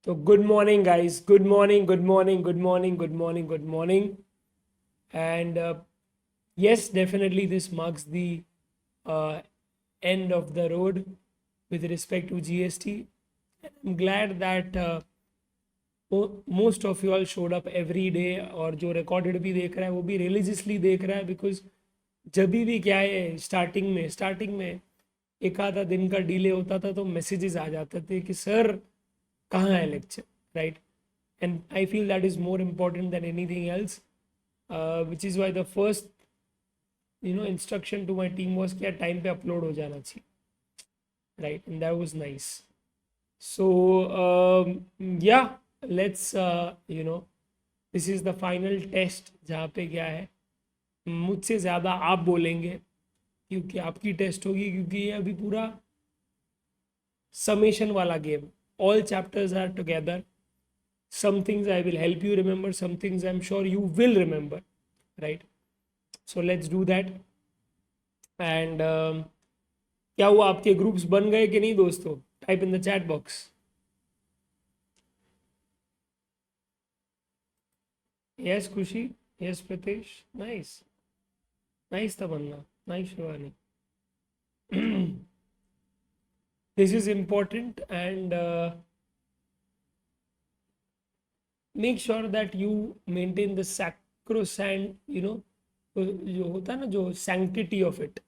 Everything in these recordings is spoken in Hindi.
So good morning, guys. Good morning, good morning, good morning, good morning, good morning. And yes, definitely this marks the uh, end of the road with respect to GST. I'm glad that most of you all showed up every day, और जो recorded भी देख रहा है वो भी religiously देख रहा है, because जब भी क्या है स्टार्टिंग में एक आधा दिन का डिले होता था तो मैसेजेस आ जाते थे कि सर कहाँ है lecture, right? And I feel that is more important than anything else, which is why the first instruction to my team was क्या टाइम पे अपलोड हो जाना चाहिए, right? And that was nice. So yeah let's this is the final test जहाँ पे क्या है मुझसे ज़्यादा आप बोलेंगे क्योंकि आपकी टेस्ट होगी, क्योंकि ये अभी पूरा समेशन वाला game. All chapters are together. Some things I will help you remember, some things I'm sure you will remember, right? So let's do that. And क्या हुआ, आपके ग्रुप्स बन गए कि नहीं दोस्तों? Type in the chat box. Yes खुशी, यस प्रतीश, नाइस. नाइस था बनना, nice Shivani. This is important, and make sure that you maintain the sacrosanct, जो होता है ना, जो sanctity of it,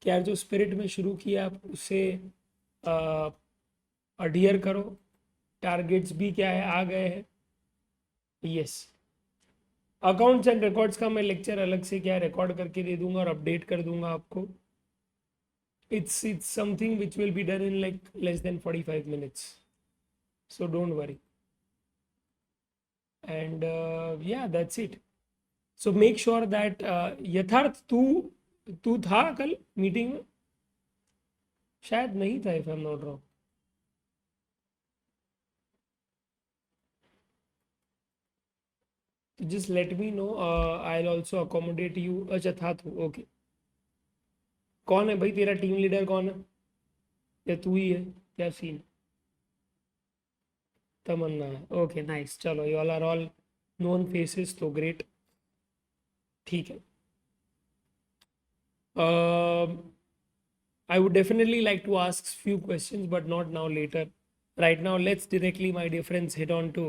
कि यार जो स्पिरिट में शुरू किया आप उसे अडियर करो. टारगेट्स भी क्या है आ गए हैं. यस, अकाउंट्स एंड रिकॉर्ड्स का मैं लेक्चर अलग से क्या रिकॉर्ड करके दे दूंगा और अपडेट कर दूंगा आपको. it's something which will be done in like less than 45 minutes, so don't worry. And yeah, that's it. So make sure that यथार्थ तू था कल मीटिंग में? शायद नहीं था, if I am not wrong. Just let me know, I will also accommodate you. अच्छा था तू, ओके. कौन है भाई तेरा टीम लीडर, कौन है? या तू ही है? क्या सीन? तमन्ना है, ओके नाइस. चलो you all are all known faces, तो ग्रेट, ठीक है. I would definitely like to ask few questions, but not now, later. Right now, let's directly, my dear friends, hit on to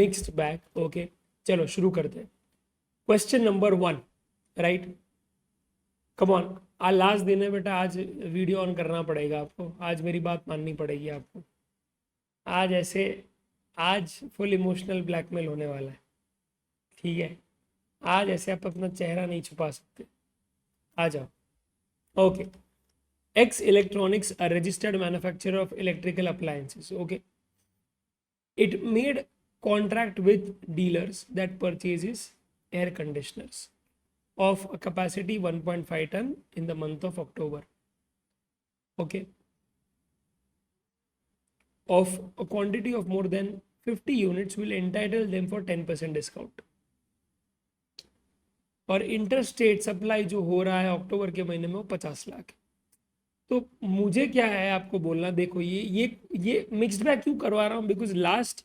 mixed bag. Okay, चलो शुरू करते हैं. Question number 1, right? Come on, आज लास्ट दिन है बेटा, आज वीडियो ऑन करना पड़ेगा आपको, आज मेरी बात माननी पड़ेगी आपको. आज फुल इमोशनल ब्लैकमेल होने वाला है, ठीक है? आज ऐसे आप अपना चेहरा नहीं छुपा सकते. आ जाओ. Okay. X Electronics, a registered manufacturer of electrical appliances. Okay. It made contract with dealers that purchases air conditioners of a capacity 1.5 ton in the month of October. Okay. Of a quantity of more than 50 units will entitle them for 10% discount. और इंटरस्टेट सप्लाई जो हो रहा है अक्टूबर के महीने में वो 50 लाख. तो मुझे क्या है आपको बोलना, देखो ये मिक्स्ड बैग क्यों करवा रहा हूँ, बिकॉज लास्ट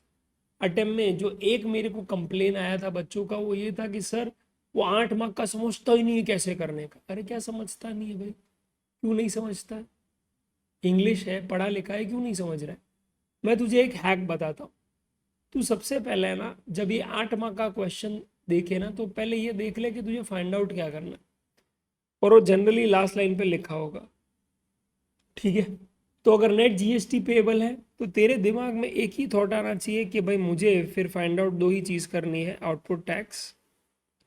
अटेम्प्ट में जो एक मेरे को कंप्लेन आया था बच्चों का, वो ये था कि सर वो 8 मार्क का समझता ही नहीं है कैसे करने का. अरे क्या समझता नहीं है भाई? क्यों नहीं समझता है? इंग्लिश है, पढ़ा लिखा है, क्यों नहीं समझ रहा है? मैं तुझे एक हैक बताता हूँ. तू सबसे पहले ना, जब ये 8 मार्क का क्वेश्चन देखे ना, तो पहले ये देख ले कि तुझे फाइंड आउट क्या करना है, और वो जनरली लास्ट लाइन पे लिखा होगा, ठीक है? तो अगर नेट जीएसटी पेएबल है तो तेरे दिमाग में एक ही थॉट आना चाहिए कि भाई मुझे फिर फाइंड आउट 2 ही चीज़ करनी है, आउटपुट टैक्स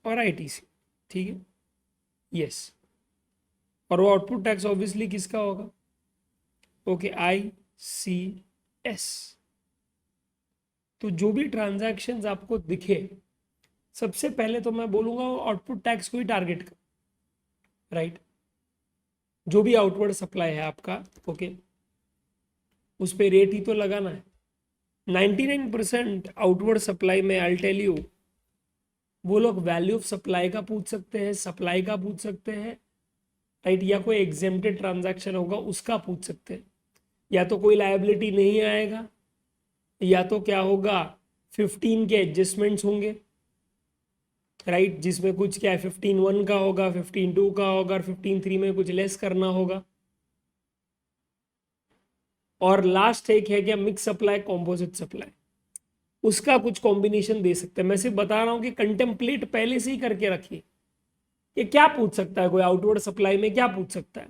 और आईटीसी, ठीक है? यस. और वो आउटपुट टैक्स ऑब्वियसली किसका होगा? Okay, ICS. तो जो भी ट्रांजैक्शंस आपको दिखे, सबसे पहले तो मैं बोलूँगा वो आउटपुट टैक्स को ही टारगेट कर, राइट? जो भी आउटवर्ड सप्लाई है आपका, ओके, उस पर रेट ही तो लगाना है. 99% आउटवर्ड सप्लाई में आई टेल यू, वो लोग वैल्यू ऑफ सप्लाई का पूछ सकते हैं, सप्लाई का पूछ सकते हैं, राइट? या कोई एग्जेम्प्टेड ट्रांजैक्शन होगा उसका पूछ सकते हैं. या तो कोई लायबिलिटी नहीं आएगा, या तो क्या होगा 15 के एडजस्टमेंट्स होंगे, राइट, जिसमें कुछ क्या है 15.1 का होगा, 15.2 का होगा और 15.3 में कुछ लेस करना होगा। और लास्ट एक है क्या मिक्स सप्लाई कॉम्पोजिट सप्लाई, उसका कुछ कॉम्बिनेशन दे सकते हैं। मैं सिर्फ बता रहा हूं कि कंटेम्पलेट पहले से ही करके रखिए कि क्या पूछ सकता है कोई आउटवर्ड सप्लाई में, क्या पूछ सकता है,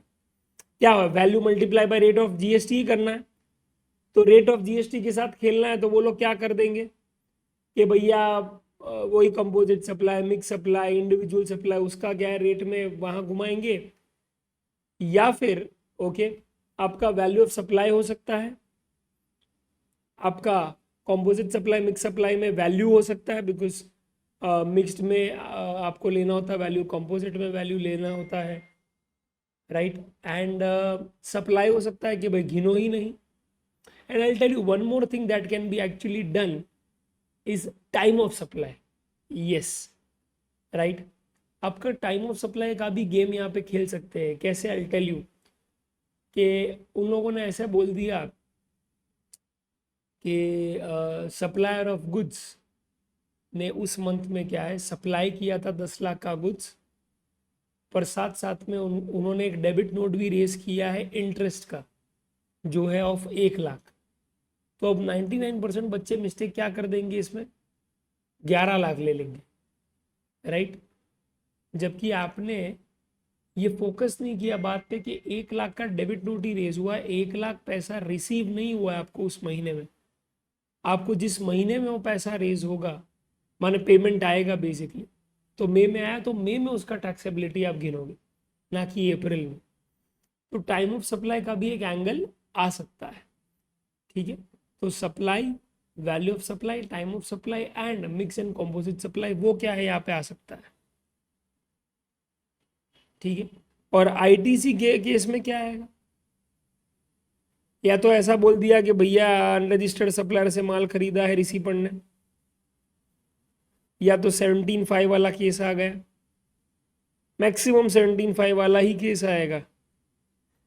क्या हो value multiply by rate of GST ही करना है। तो रेट ऑफ जीएसटी के साथ खेलना है तो वो लोग क्या कर देंगे कि भैया वही composite supply, mix supply, individual supply, उसका क्या है रेट में वहां घुमाएंगे। या फिर ओके आपका वैल्यू ऑफ सप्लाई हो सकता है, आपका कंपोजिट सप्लाई मिक्स सप्लाई में वैल्यू हो सकता है, बिकॉज मिक्स्ड में आपको लेना होता है वैल्यू, कंपोजिट में वैल्यू लेना होता है, राइट। एंड सप्लाई हो सकता है कि भाई गिनो ही नहीं। And I tell you one more thing that can be actually done is time of supply. Yes, right, आपका टाइम ऑफ सप्लाई का भी गेम यहाँ पे खेल सकते हैं। कैसे, आई टेल यू कि उन लोगों ने ऐसे बोल दिया कि सप्लायर ऑफ गुड्स ने उस मंथ में क्या है सप्लाई किया था 10 लाख का गुड्स, पर साथ साथ में उन्होंने एक डेबिट नोट भी रेज किया है इंटरेस्ट का जो है ऑफ 1 लाख। तो अब 99% बच्चे मिस्टेक क्या कर देंगे इसमें, 11 लाख ले लेंगे, राइट। जबकि आपने ये फोकस नहीं किया बात पे कि 1 लाख का डेबिट नोट ही रेज हुआ है, 1 लाख पैसा रिसीव नहीं हुआ है आपको उस महीने में। आपको जिस महीने में वो पैसा रेज होगा, माने पेमेंट आएगा बेसिकली, तो मई में आया तो मई में उसका टैक्सेबिलिटी आप गिनोगे, ना कि अप्रैल में। तो टाइम ऑफ सप्लाई का भी एक एंगल आ सकता है, ठीक है। तो supply, value of supply, time of supply and mix and composite supply, वो क्या है यहाँ पे आ सकता है, ठीक है। और आईटीसी के केस में क्या आएगा, या तो ऐसा बोल दिया कि भैया अनरजिस्टर्ड सप्लायर से माल खरीदा है रिसीपर ने, या तो 17.5 वाला केस आ गया, मैक्सिमम 17.5 वाला ही केस आएगा।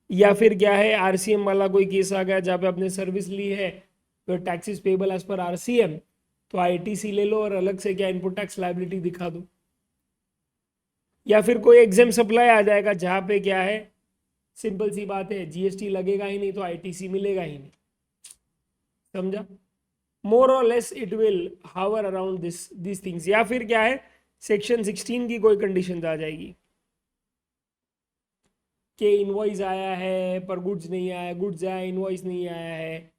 या फिर क्या है आरसीएम वाला कोई केस आ गया जहाँ पे आपने सर्विस ली है तो taxes payable as per RCM, तो आईटीसी ले लो और अलग से क्या इनपुट टैक्स लायबिलिटी दिखा दो। या फिर कोई एग्जाम सप्लाई आ जाएगा जहाँ पे क्या है सिंपल सी बात है जीएसटी लगेगा ही नहीं तो आईटीसी मिलेगा ही नहीं, समझा। More or less it will hover around this things. या फिर क्या है सेक्शन 16 की कोई कंडीशन आ जाएगी कि इनवॉइस आया है पर गुड्स नहीं आया, गुड्स आया इनवॉइस नहीं आया है,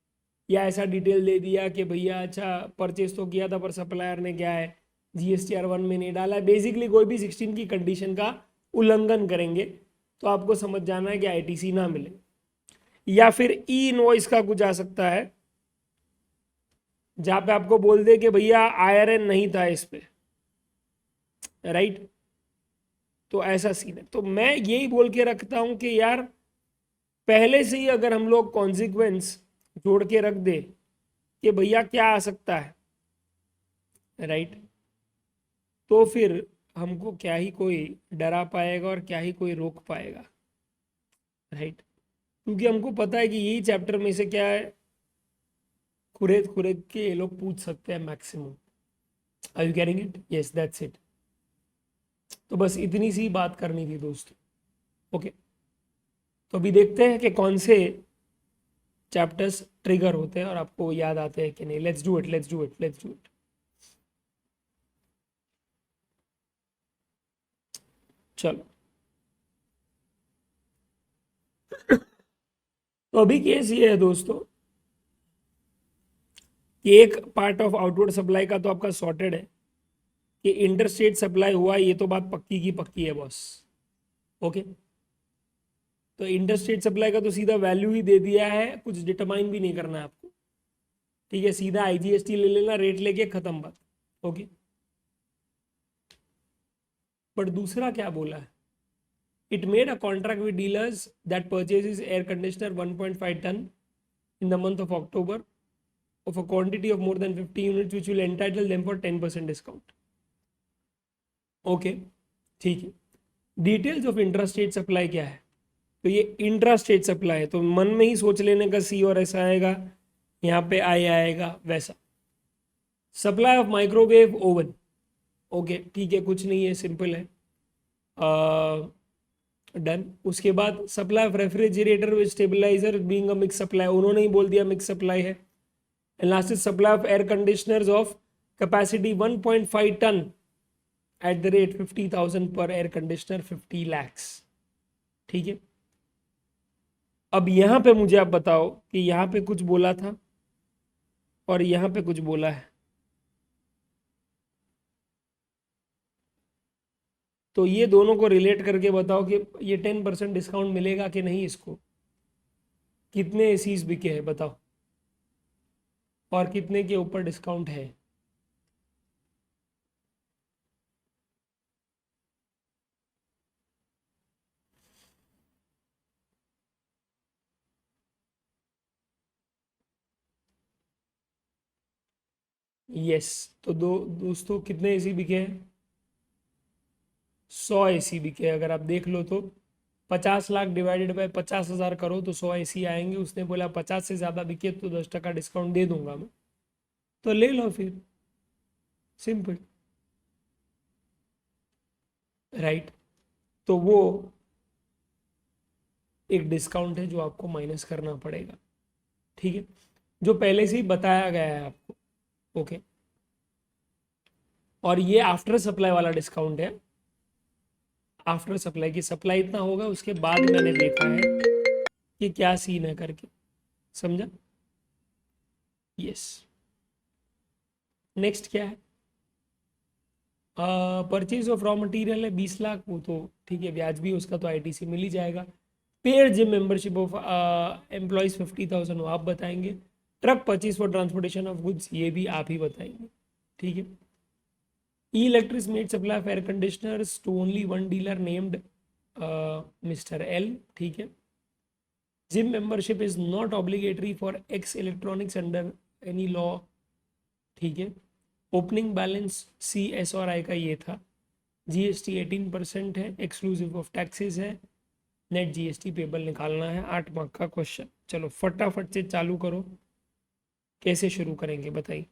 या ऐसा डिटेल दे दिया कि भैया अच्छा परचेस तो किया था पर सप्लायर ने क्या है GSTR 1 में नहीं डाला है। बेसिकली कोई भी 16 की कंडीशन का उल्लंघन करेंगे तो आपको समझ जाना है कि आईटीसी ना मिले। या फिर ई इनवॉइस का कुछ आ सकता है जहां पे आपको बोल दे कि भैया IRN नहीं था इस पे, राइट। तो ऐसा सीन है। तो मैं यही बोल के रखता हूं कि यार पहले से ही अगर हम लोग कॉन्सिक्वेंस जोड़ के रख दे कि भैया क्या आ सकता है, राइट, तो फिर हमको क्या ही कोई डरा पाएगा और क्या ही कोई रोक पाएगा, राइट। क्योंकि हमको पता है कि यही चैप्टर में से क्या है खुरेद खुरेद के ये लोग पूछ सकते हैं maximum. Are you getting it? Yes, that's it. तो बस इतनी सी बात करनी थी दोस्तों, ओके। तो अभी देखते हैं कि कौन से चैप्टर्स ट्रिगर होते हैं और आपको याद आते हैं कि नहीं। Let's do it, let's do it, let's do it. चलो, तो अभी केस ये है दोस्तों कि एक पार्ट ऑफ आउटवर्ड सप्लाई का तो आपका सॉर्टेड है कि इंटरस्टेट सप्लाई हुआ, ये तो बात पक्की की पक्की है बॉस, ओके। तो इंटरस्टेट सप्लाई का तो सीधा वैल्यू ही दे दिया है, कुछ डिटरमाइन भी नहीं करना है आपको, ठीक है। सीधा आईजीएसटी ले लेना, रेट लेके खत्म बात, ओके। बट दूसरा क्या बोला है, it made a contract with dealers that purchases air conditioner 1.5 ton in the month of October of a quantity of more than 50 units which will entitle them for 10% discount, okay, ठीक है। डिटेल्स ऑफ इंट्रास्टेट सप्लाई क्या है, तो ये इंट्रास्टेट सप्लाई है, तो मन में ही सोच लेने का सी और एस आएगा, यहाँ पे आई आएगा वैसा। Supply of microwave oven, okay ठीक है, कुछ नहीं है, सिंपल है, डन। उसके बाद supply of refrigerator with stabiliser being a mix supply, उन्होंने ही बोल दिया मिक्स सप्लाई है। And last is supply of air conditioners of capacity 1.5 ton at the rate 50,000 per air conditioner 50 lakhs, ठीक है। अब यहां पे मुझे आप बताओ कि यहां पे कुछ बोला था और यहां पे कुछ बोला है, तो ये दोनों को रिलेट करके बताओ कि ये 10% डिस्काउंट मिलेगा कि नहीं इसको। कितने एसीज बिके हैं बताओ, और कितने के ऊपर डिस्काउंट है। यस, तो दोस्तों कितने एसी बिके हैं, 100 एसी बिके। अगर आप देख लो तो 50 लाख डिवाइडेड बाय 50,000 करो तो 100 एसी आएंगे। उसने बोला 50 से ज़्यादा बिके तो 10% डिस्काउंट दे दूंगा मैं, तो ले लो फिर, सिंपल, राइट। तो वो एक डिस्काउंट है जो आपको माइनस करना पड़ेगा, ठीक है, जो पहले से ही बताया गया है आपको, ओके। और ये आफ्टर सप्लाई वाला डिस्काउंट है, आफ्टर सप्लाई की सप्लाई इतना होगा उसके बाद मैंने देखा है कि क्या सीन है करके, समझा। यस, नेक्स्ट क्या है, परचेज ऑफ रॉ मटेरियल है 20 लाख, वो तो ठीक है, ब्याज भी उसका तो आईटीसी मिल ही जाएगा। Paid gym membership of employees 50,000, वो आप बताएंगे। Truck purchase for transportation of goods, ये भी आप ही बताएंगे, ठीक है। E electric made supply of air conditioners to only one dealer named mister L, ठीक है। Gym membership is not obligatory for X electronics under any law, ठीक है। ओपनिंग बैलेंस सी एस और आई का ये था। जीएसटी 18% है, एक्सक्लूसिव ऑफ टैक्सेस है। नेट जीएसटी पेबल निकालना है, 8 मार्क का क्वेश्चन। चलो फटाफट से चालू करो, कैसे शुरू करेंगे बताइए।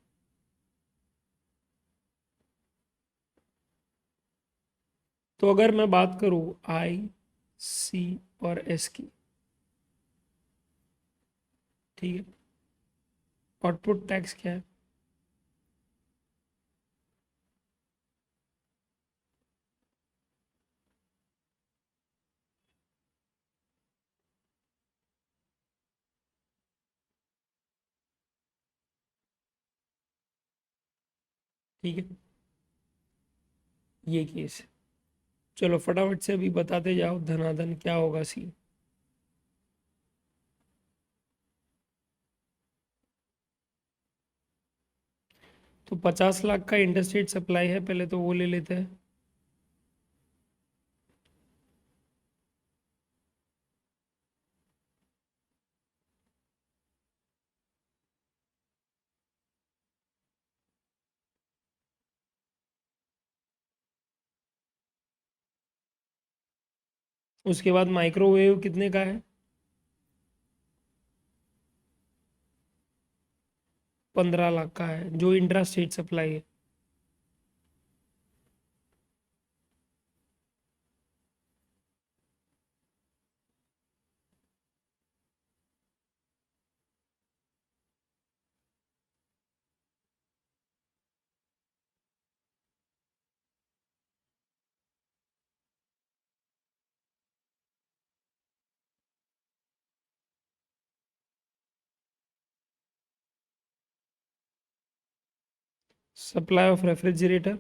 तो अगर मैं बात करूं आई सी और एस की, ठीक है, आउटपुट टैक्स क्या है, ठीक है, ये केस है। चलो फटाफट से अभी बताते जाओ, धनाधन क्या होगा सी। तो 50 लाख का इंडस्ट्रियल सप्लाई है, पहले तो वो ले लेते हैं। उसके बाद माइक्रोवेव कितने का है, 15 लाख का है, जो इंट्रा स्टेट सप्लाई है। Supply of refrigerator,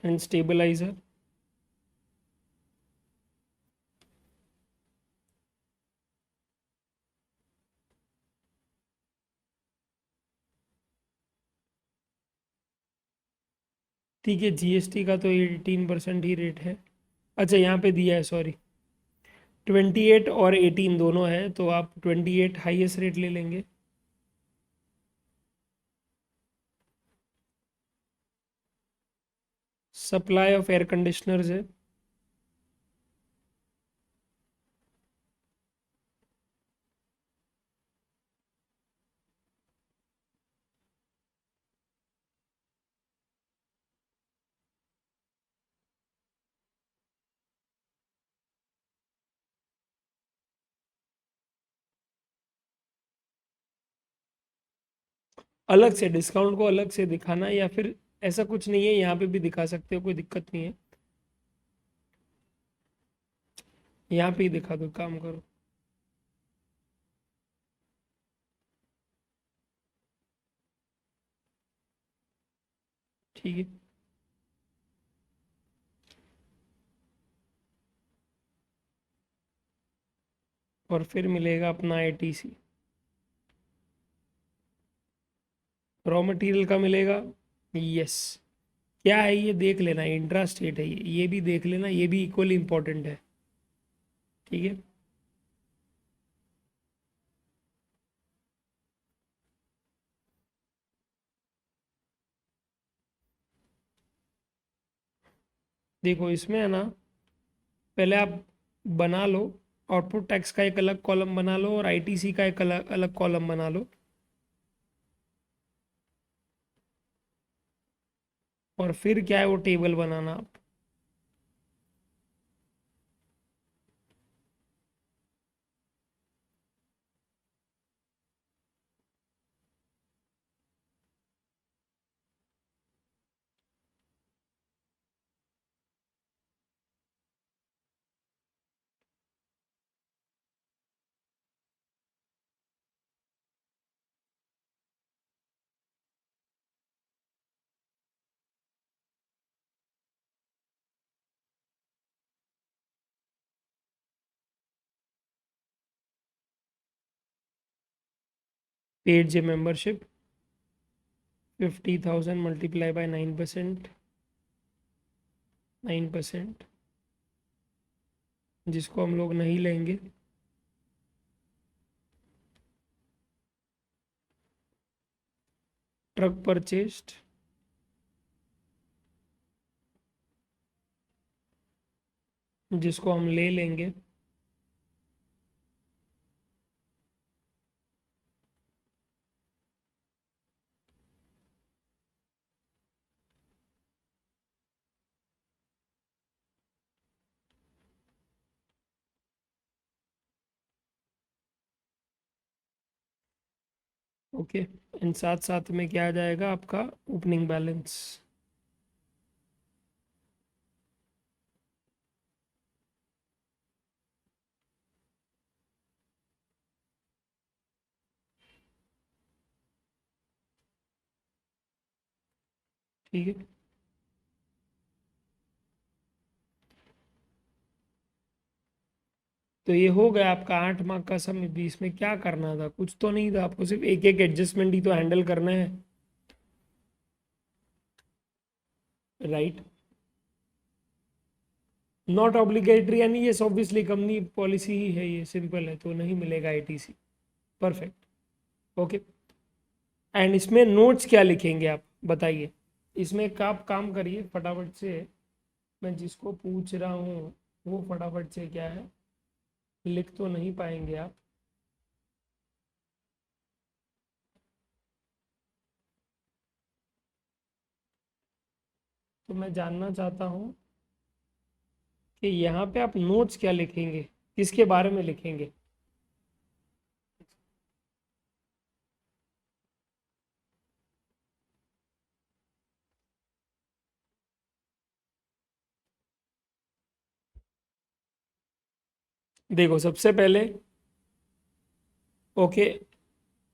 and stabiliser, ठीक है। जीएसटी का तो 18% ही रेट है। अच्छा यहाँ पे दिया है, सॉरी, 28 और 18 दोनों है, तो आप 28 हाईएस्ट रेट ले लेंगे। सप्लाई ऑफ एयर कंडीशनर्स है, अलग से डिस्काउंट को अलग से दिखाना, या फिर ऐसा कुछ नहीं है, यहाँ पे भी दिखा सकते हो, कोई दिक्कत नहीं है, यहाँ पे ही दिखा दो, काम करो। ठीक है, और फिर मिलेगा अपना आईटीसी। रॉ मटेरियल का मिलेगा, यस। क्या है ये देख लेना, इंट्रा स्टेट है ये भी देख लेना, ये भी इक्वली इंपॉर्टेंट है। ठीक है, देखो इसमें है ना, पहले आप बना लो, आउटपुट टैक्स का एक अलग कॉलम बना लो, और आईटीसी का एक अलग अलग कॉलम बना लो, और फिर क्या है वो टेबल बनाना आप। Paid J membership 50,000 multiply by 9%, 9%, जिसको हम लोग नहीं लेंगे। ट्रक परचेस्ड, जिसको हम ले लेंगे। ओके, एंड साथ साथ में क्या आ जाएगा आपका ओपनिंग बैलेंस। ठीक है, तो ये हो गया आपका 8 मार्क का सम। भी इसमें क्या करना था, कुछ तो नहीं था, आपको सिर्फ एक एक एडजस्टमेंट ही तो हैंडल करना है, राइट। नॉट ऑब्लिगेटरी, यानी ये ऑब्वियसली कंपनी पॉलिसी ही है, ये सिंपल है, तो नहीं मिलेगा आईटीसी। Perfect, okay. एंड इसमें नोट्स क्या लिखेंगे आप बताइए। इसमें एक आप काम करिए फटाफट से, मैं जिसको पूछ रहा हूँ वो फटाफट से क्या है, लिख तो नहीं पाएंगे आप। तो मैं जानना चाहता हूँ कि यहाँ पे आप नोट्स क्या लिखेंगे, किसके बारे में लिखेंगे। देखो सबसे पहले, ओके,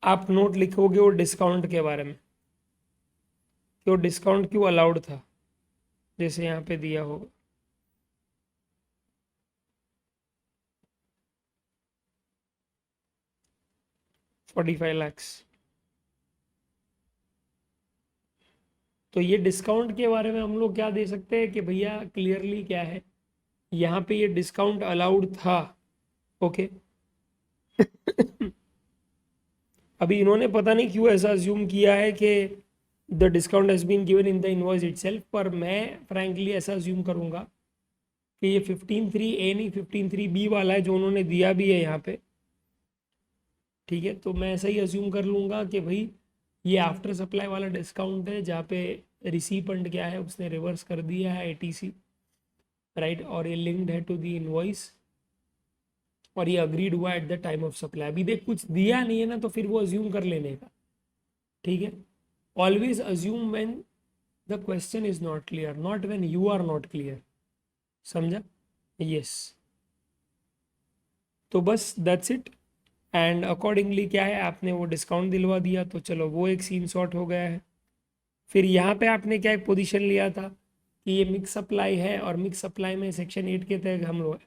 आप नोट लिखोगे वो डिस्काउंट के बारे में, कि वो डिस्काउंट क्यों अलाउड था, जैसे यहाँ पे दिया होगा 45 lakhs। तो ये डिस्काउंट के बारे में हम लोग क्या दे सकते हैं कि भैया क्लियरली क्या है, यहाँ पे ये डिस्काउंट अलाउड था, ओके। अभी इन्होंने पता नहीं क्यों ऐसा अज्यूम किया है कि the discount has been given in the invoice itself, पर मैं फ्रैंकली ऐसा अज्यूम करूंगा कि ये 15(3)(a) नहीं 15(3)(b) वाला है जो उन्होंने दिया भी है यहाँ पे। ठीक है, तो मैं ऐसा ही अज्यूम कर लूंगा कि भाई ये आफ्टर सप्लाई वाला डिस्काउंट है, जहाँ पे रिसीपेंट क्या है उसने रिवर्स कर दिया है एटीसी, राइट, और ये लिंक्ड है टू दी इनवॉइस, और ये अग्रीड हुआ at the time of supply. अभी देख कुछ दिया नहीं है ना, तो फिर वो अज्यूम कर लेने का, ठीक है, always assume when the question is not clear, not when you are not clear, समझा? यस, तो बस दैट्स इट। एंड अकॉर्डिंगली क्या है, आपने वो डिस्काउंट दिलवा दिया, तो चलो वो एक सीन सॉर्ट हो गया है। फिर यहाँ पे आपने क्या एक पोजीशन लिया था कि ये मिक्स सप्लाई है, और मिक्स सप्लाई में सेक्शन 8 के तहत हम लोग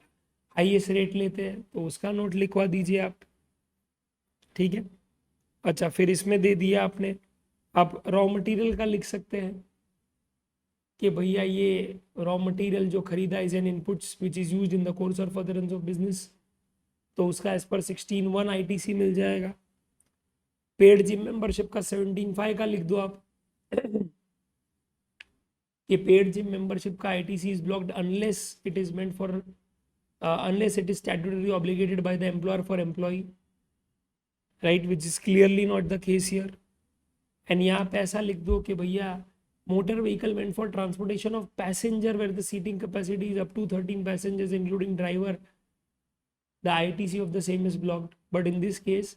हाईएस्ट रेट लेते हैं, तो उसका नोट लिखवा दीजिए आप, ठीक है। अच्छा, फिर इसमें दे दिया आपने, आप रॉ मटेरियल का लिख सकते हैं कि भैया ये रॉ मटेरियल जो खरीदा is an inputs which is used in the course और फर्दरेंस ऑफ बिजनेस, तो उसका एज पर 16(1) आईटीसी मिल जाएगा। पेड जिम मेंबरशिप का 17(5) का लिख दो आप कि पेड जिम मेंबरशिप का ITC is blocked unless it is meant for unless it is statutorily obligated by the employer for employee, right, which is clearly not the case here। and यहाँ पे ऐसा लिख दो कि भैया motor vehicle meant for transportation of passenger where the seating capacity is up to 13 passengers including driver, the ITC of the same is blocked, but in this case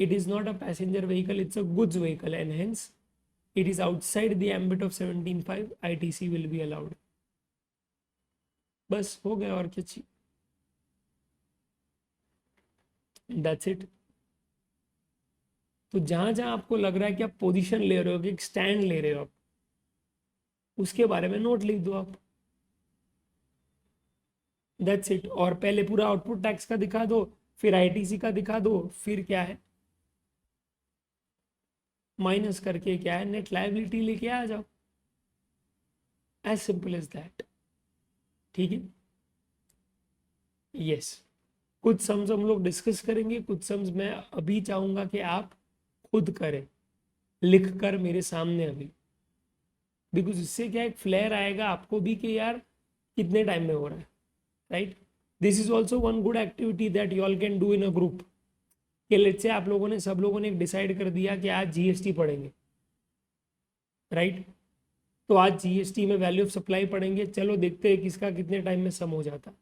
it is not a passenger vehicle, it's a goods vehicle, and hence it is outside the ambit of 17(5), ITC will be allowed। बस हो गया, और क्या चाहिए, दैट्स इट। तो जहां जहां आपको लग रहा है कि आप पोजीशन ले रहे हो, कि एक स्टैंड ले रहे हो आप, उसके बारे में नोट लिख दो आप, दैट्स इट। और पहले पूरा आउटपुट टैक्स का दिखा दो, फिर आईटीसी का दिखा दो, फिर क्या है माइनस करके क्या है नेट लायबिलिटी लेके आ जाओ, एज सिंपल एज दैट, ठीक है। यस, कुछ सम्स हम लोग डिस्कस करेंगे, कुछ सम्स मैं अभी चाहूंगा कि आप खुद करें, लिख कर मेरे सामने अभी, बिकॉज इससे क्या एक फ्लेयर आएगा आपको भी कि यार कितने टाइम में हो रहा है, right. This is also one good activity that you all can do in a group, कि लेट्स से आप लोगों ने, सब लोगों ने डिसाइड कर दिया कि आज जीएसटी पढ़ेंगे, राइट। तो आज जीएसटी में वैल्यू ऑफ सप्लाई पढ़ेंगे, चलो देखते हैं किसका कितने टाइम में सम हो जाता।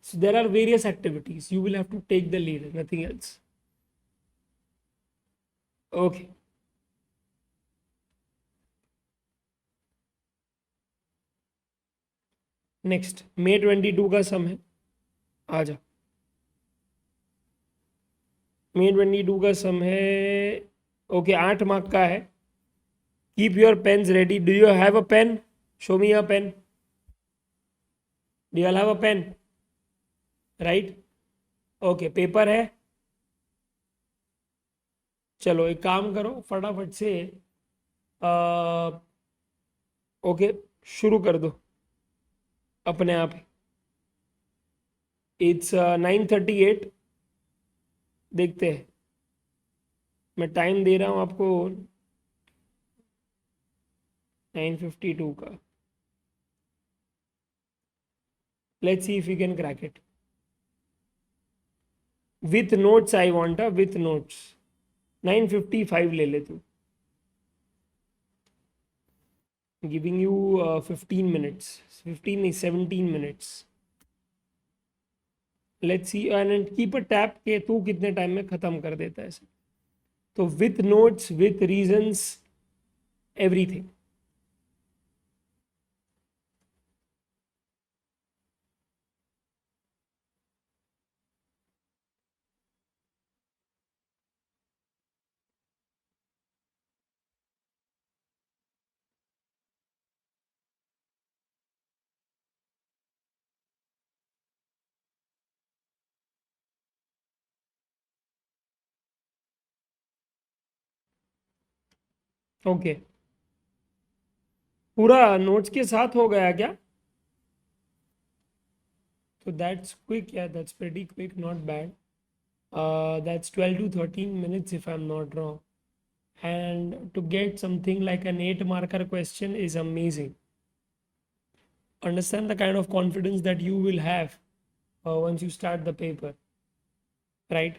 So there are various activities. You will have to take the lead, nothing else. Okay. Next May 22 का सम है, आ जा। May 22 का सम है, ओके, 8 मार्क का है। Keep your pens ready. Do you have a pen? Show me a pen. Do you have a pen? Right, okay, paper है। चलो एक काम करो फटाफट से, ओके शुरू कर दो अपने आप। इट्स 9:38, देखते हैं, मैं टाइम दे रहा हूँ आपको 9:52 का। Let's see if you can crack it with notes. I want a with notes. 9:55 ले ले तू। गिविंग यू 15 मिनट्स, 15 नहीं 17 minutes. Let's see and keep a tap के तू कितने टाइम में खत्म कर देता है। तो with notes, with reasons, everything. Okay, पूरा नोट्स के साथ हो गया क्या? तो दैट्स क्विक, या that's pretty quick, not bad. That's 12 to 13 minutes if I'm not wrong. And to get something like an 8 marker question is amazing. Understand the kind of confidence that you will have once you start the paper, right?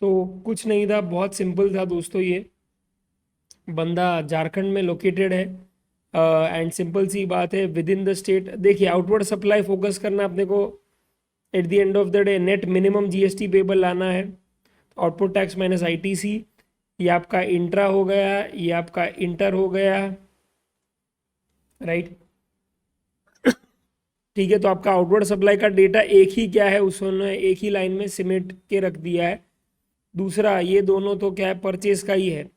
तो कुछ नहीं था, बहुत सिंपल था दोस्तों। ये बंदा झारखंड में लोकेटेड है, एंड सिंपल सी बात है, विद इन द स्टेट। देखिए, आउटवर्ड सप्लाई फोकस करना अपने को, eight the end of the day net minimum GST payable लाना है। आउटपुट टैक्स माइनस आईटीसी, ये आपका इंट्रा हो गया, ये आपका इंटर हो गया, राइट। ठीक है, तो आपका आउटवर्ड सप्लाई का डेटा एक ही क्या है, उसने एक ही लाइन में सिमेट के रख दिया है। दूसरा, ये दोनों तो क्या है, परचेज का ही है,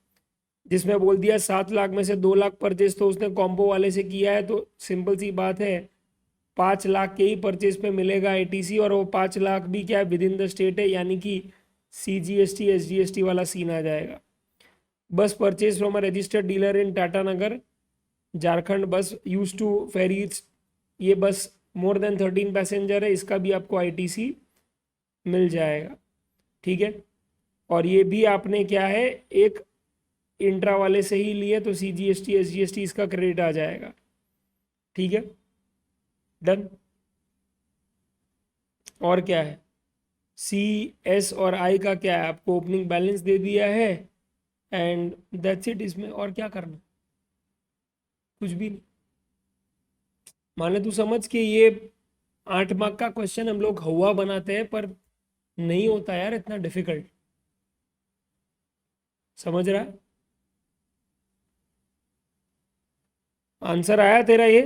जिसमें बोल दिया 7 लाख में से 2 लाख परचेज तो उसने कॉम्बो वाले से किया है, तो सिंपल सी बात है 5 लाख के ही परचेज पे मिलेगा आईटीसी, और वो 5 लाख भी क्या है, विद इन द स्टेट है, यानी कि CGST SGST वाला सीन आ जाएगा। बस purchase from a registered dealer इन टाटानगर झारखंड, बस यूज टू फेरीज, ये बस मोर देन 13 पैसेंजर है, इसका भी आपको आईटीसी मिल जाएगा। ठीक है, और ये भी आपने क्या है, एक इंट्रा वाले से ही लिए, तो CGST SGST इसका क्रेडिट आ जाएगा। ठीक है, डन। और क्या है, CS और I का क्या है, आपको ओपनिंग बैलेंस दे दिया है, एंड दैट्स इट। इसमें और क्या करना, कुछ भी नहीं। माने तू समझ के ये 8 मार्क का क्वेश्चन हम लोग हवा बनाते हैं, पर नहीं होता यार इतना डिफिकल्ट, समझ रहा है। आंसर आया तेरा ये?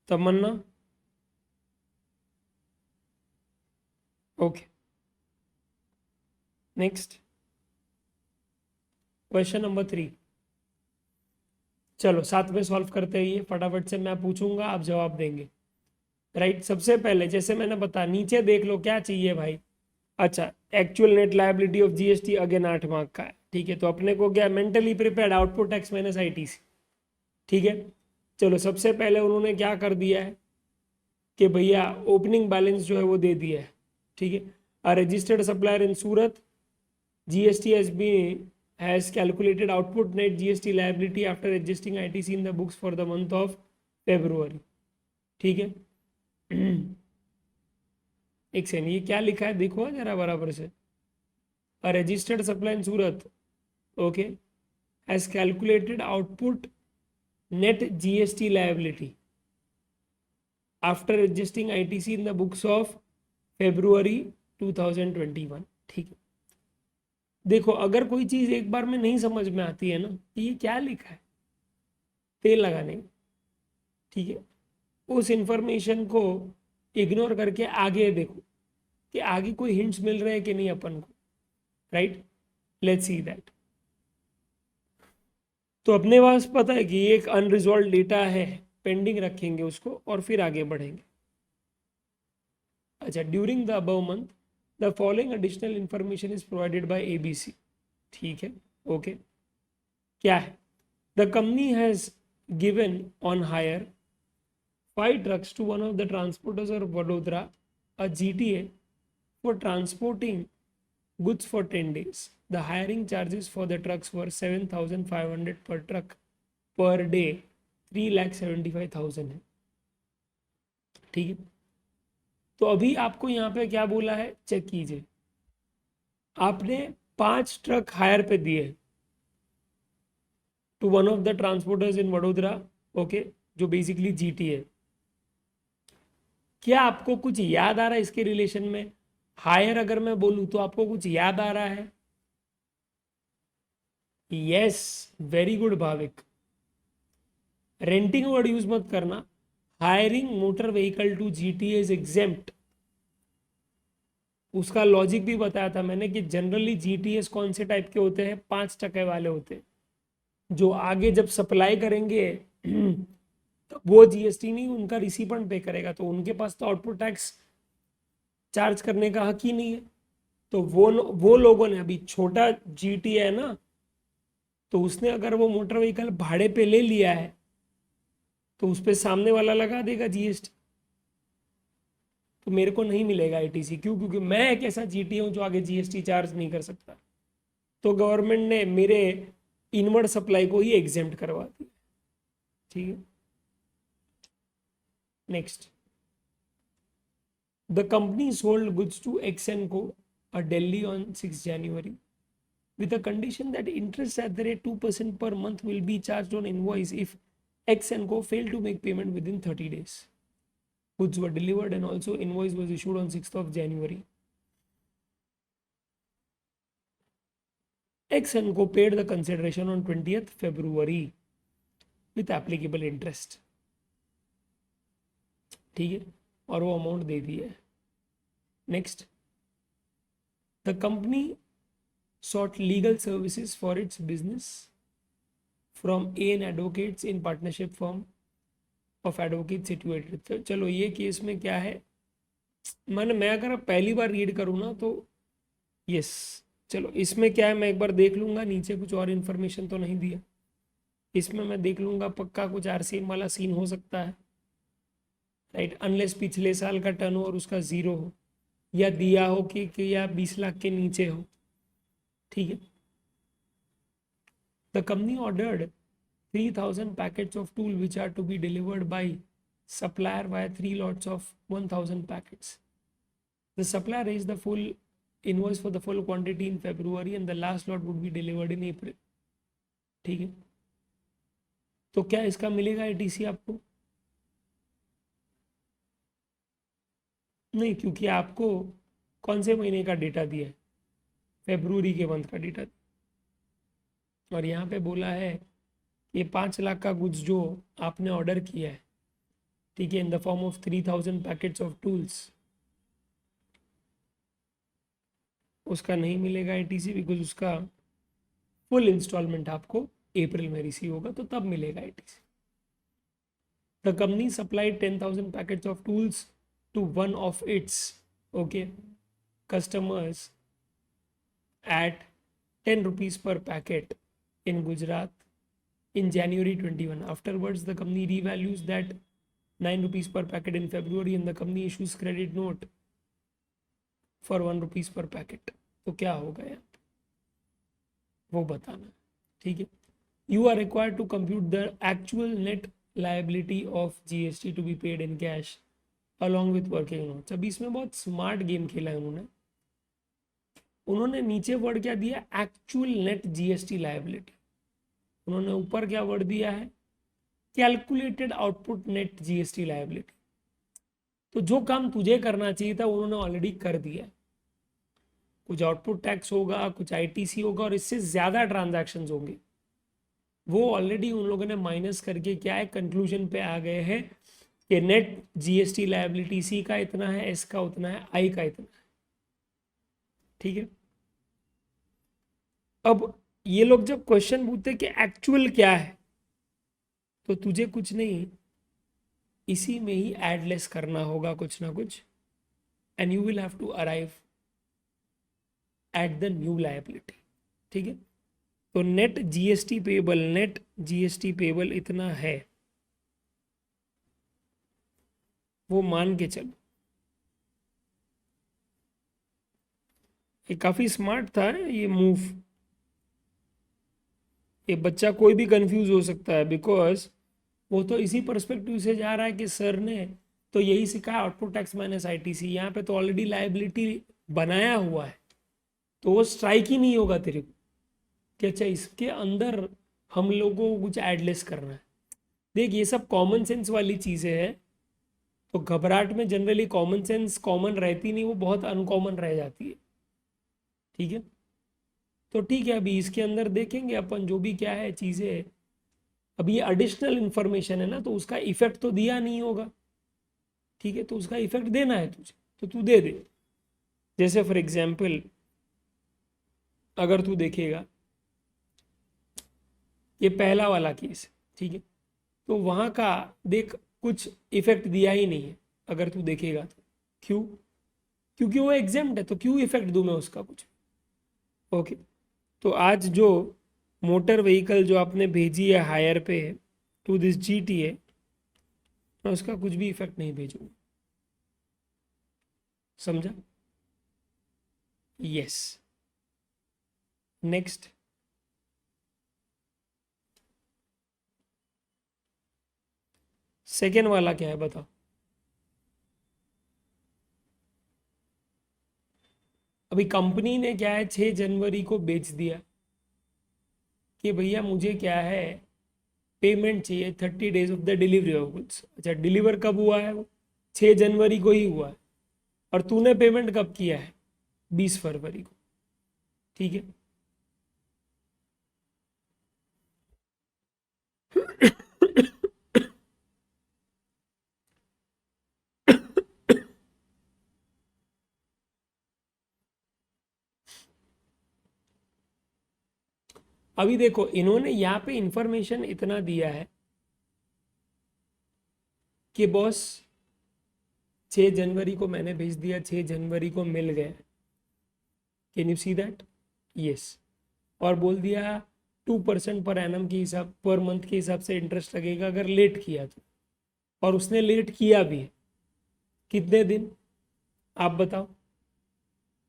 तमन्ना, ओके। Next, question number 3। चलो साथ में सॉल्व करते हैं, ये फटाफट से मैं पूछूंगा, आप जवाब देंगे, राइट। सबसे पहले जैसे मैंने बताया, नीचे देख लो क्या चाहिए भाई। अच्छा, actual net liability of GST, again 8 mark का है। ठीक है, तो अपने को क्या, mentally prepared, output tax minus ITC. ठीक है, चलो सबसे पहले उन्होंने क्या कर दिया है कि भैया ओपनिंग बैलेंस जो है वो दे दिया है। ठीक है, a registered supplier in Surat, GST has calculated output net GST liability after adjusting ITC in the books for the month of February। ठीक है, एक सेकंड, ये क्या लिखा है देखो जरा बराबर से। A registered supply in Surat, okay, has calculated output net GST liability after adjusting ITC in the books of February 2021। ठीक है, देखो अगर कोई चीज एक बार में नहीं समझ में आती है ना, तो ये क्या लिखा है, तेल लगाने, ठीक है, उस इंफॉर्मेशन को इग्नोर करके आगे देखो कि आगे कोई हिंट्स मिल रहे हैं कि नहीं अपन को, राइट। Let's see that. तो अपने पास पता है कि ये एक अनरिजॉल्व डेटा है, पेंडिंग रखेंगे उसको और फिर आगे बढ़ेंगे। अच्छा, during the above month the following additional information is provided by ABC। ठीक है, ओके, क्या है, the company has given on hire 5 trucks to one of the transporters of Vadodara, a GTA, for transporting goods for 10 days. The hiring charges for the trucks were 7,500 per truck per day, 3,75,000 है। ठीक है, तो अभी आपको यहाँ पे क्या बोला है, चेक कीजिए। आपने 5 ट्रक हायर पे दिए to one of the transporters in Vadodara, okay, जो बेसिकली GT है। क्या आपको कुछ याद आ रहा है इसके रिलेशन में? हायर अगर मैं बोलूं तो आपको कुछ याद आ रहा है? Yes, very good Bhavik. Renting word use मत करना। Hiring motor vehicle to GT is exempt. उसका लॉजिक भी बताया था मैंने कि जनरली GTS कौन से टाइप के होते हैं, 5% वाले होते हैं, जो आगे जब सप्लाई करेंगे तो वो GST नहीं, उनका रिसीपन पे करेगा, तो उनके पास तो आउटपुट टैक्स चार्ज करने का हक ही नहीं है। तो वो लोगों ने, अभी छोटा GT है ना, तो उसने अगर वो मोटर व्हीकल भाड़े पे ले लिया है तो उस पर सामने वाला लगा देगा GST, तो मेरे को नहीं मिलेगा ITC। क्यों? क्योंकि मैं एक ऐसा GT हूं जो आगे GST चार्ज नहीं कर सकता। तो गवर्नमेंट ने मेरे इनवर्ड सप्लाई को ही एग्जेम्प्ट करवा दिया। ठीक है, next, the company sold goods to Exenco, Delhi on 6 January with a condition that interest at the rate 2% per month will be charged on invoice if X and Co failed to make payment within 30 days. Goods were delivered and also invoice was issued on 6th of January. X and Co paid the consideration on 20th February with applicable interest. ठीक है, और वो अमाउंट दे दी है. Next, the company sought legal services for its business from AN Advocates in partnership firm of advocates situated. तो चलो ये केस में क्या है, मैं अगर पहली बार रीड करूँ ना तो यस, चलो इसमें क्या है मैं एक बार देख लूँगा, नीचे कुछ और इन्फॉर्मेशन तो नहीं दिया. इसमें मैं देख लूँगा, पक्का कुछ RCM वाला सीन हो सकता है, राइट, अनलेस पिछले साल का टर्नओवर उसका 0 हो या दिया हो कि या 20 लाख के नीचे हो. ठीक है. The company ordered 3000 packets of tool which are to be delivered by supplier via 3 lots of 1000 packets. The supplier raised the full invoice for the full quantity in February and the last lot would be delivered in April. ठीक है, तो क्या इसका मिलेगा ATC आपको? नहीं, क्योंकि आपको कौन से महीने का डेटा दिया है? फेब्रुवरी के मंथ का डेटा. और यहाँ पे बोला है ये 5 लाख का गुड्स जो आपने ऑर्डर किया है, ठीक है, in the form of 3000 packets of tools, उसका नहीं मिलेगा ATC बिकॉज उसका फुल इंस्टॉलमेंट आपको अप्रैल में रिसीव होगा, तो तब मिलेगा ATC. The company supplied 10,000 packets of tools to one of its okay customers at 10 rupees per packet in Gujarat in January 21. Afterwards, the company revalues that 9 rupees per packet in February and the company issues credit note for 1 rupees per packet. तो क्या होगा यहाँ वो बताना. ठीक है. You are required to compute the actual net liability of GST to be paid in cash along with working notes. अभी इसमें बहुत स्मार्ट गेम खेला है उन्होंने नीचे वर्ड क्या दिया, एक्चुअल नेट GST लायबिलिटी. उन्होंने ऊपर क्या वर्ड दिया है, calculated output net GST liability. तो जो काम तुझे करना चाहिए था उन्होंने ऑलरेडी कर दिया. कुछ आउटपुट टैक्स होगा, कुछ ITC होगा और इससे ज्यादा ट्रांजैक्शंस होंगे, वो ऑलरेडी उन लोगों ने माइनस करके क्या है, कंक्लूजन पे आ गए हैं कि नेट GST लायबिलिटी C का इतना है, S का उतना है, I का इतना है. ठीक है. अब ये लोग जब क्वेश्चन पूछते कि एक्चुअल क्या है, तो तुझे कुछ नहीं, इसी में ही एडलेस करना होगा कुछ ना कुछ, and you will have to arrive at the new liability. ठीक है. तो नेट GST पेबल इतना है, वो मान के चलो. ये काफी स्मार्ट था ये मूव. ये बच्चा कोई भी कंफ्यूज हो सकता है बिकॉज वो तो इसी पर्सपेक्टिव से जा रहा है कि सर ने तो यही सिखाया आउटपुट टैक्स माइनस ITC. यहाँ पे तो ऑलरेडी लायबिलिटी बनाया हुआ है, तो वो स्ट्राइक ही नहीं होगा तेरे को कि अच्छा इसके अंदर हम लोगों को कुछ एडलेस करना है. देख ये सब कॉमन सेंस वाली चीज़ें हैं, तो घबराहट में जनरली कॉमन सेंस कॉमन रहती नहीं, वो बहुत अनकॉमन रह जाती है. ठीक है. तो ठीक है, अभी इसके अंदर देखेंगे अपन जो भी क्या है चीज़ें. अभी ये एडिशनल इंफॉर्मेशन है ना, तो उसका इफेक्ट तो दिया नहीं होगा. ठीक है, तो उसका इफेक्ट देना है तुझे, तो तू दे दे. जैसे फॉर एग्जाम्पल अगर तू देखेगा ये पहला वाला केस, ठीक है, तो वहाँ का देख कुछ इफेक्ट दिया ही नहीं है अगर तू देखेगा तो. क्यों? क्योंकि वो एग्जेम्प्ट है, तो क्यों इफेक्ट दूँ मैं उसका कुछ. ओके. तो आज जो मोटर व्हीकल जो आपने भेजी है हायर पे टू दिस GTA, मैं उसका कुछ भी इफेक्ट नहीं भेजूंगा. समझा? यस. नेक्स्ट, सेकेंड वाला क्या है बताओ. अभी कंपनी ने क्या है 6 जनवरी को बेच दिया कि भैया मुझे क्या है पेमेंट चाहिए 30 days of the delivery of goods. अच्छा, डिलीवर कब हुआ है? वो 6 जनवरी को ही हुआ है, और तूने पेमेंट कब किया है? 20 फरवरी को। ठीक है। अभी देखो, इन्होंने यहाँ पे इंफॉर्मेशन इतना दिया है कि बॉस 6 जनवरी को मैंने भेज दिया, 6 जनवरी को मिल गए। Can you see that? Yes. और बोल दिया 2% पर एनम के हिसाब, पर मंथ के हिसाब से इंटरेस्ट लगेगा अगर लेट किया तो। और उसने लेट किया भी है। कितने दिन आप बताओ?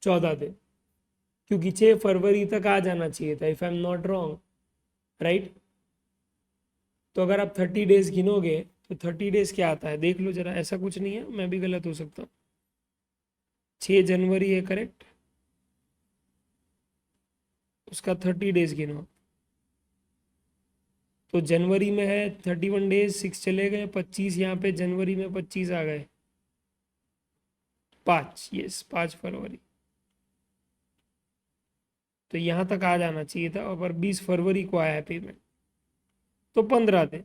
14 दिन। क्योंकि 6 फरवरी तक आ जाना चाहिए था, if I am not wrong, right? तो अगर आप 30 डेज गिनोगे तो 30 डेज क्या आता है देख लो जरा। ऐसा कुछ नहीं है, मैं भी गलत हो सकता हूँ। 6 जनवरी है करेक्ट, उसका 30 डेज गिनो। तो जनवरी में है 31 डेज, 6 चले गए, 25 यहाँ पे जनवरी में 25 आ गए, 5, यस 5 फरवरी। तो यहाँ तक आ जाना चाहिए था, और 20 फरवरी को आया है पेमेंट, तो 15 दिन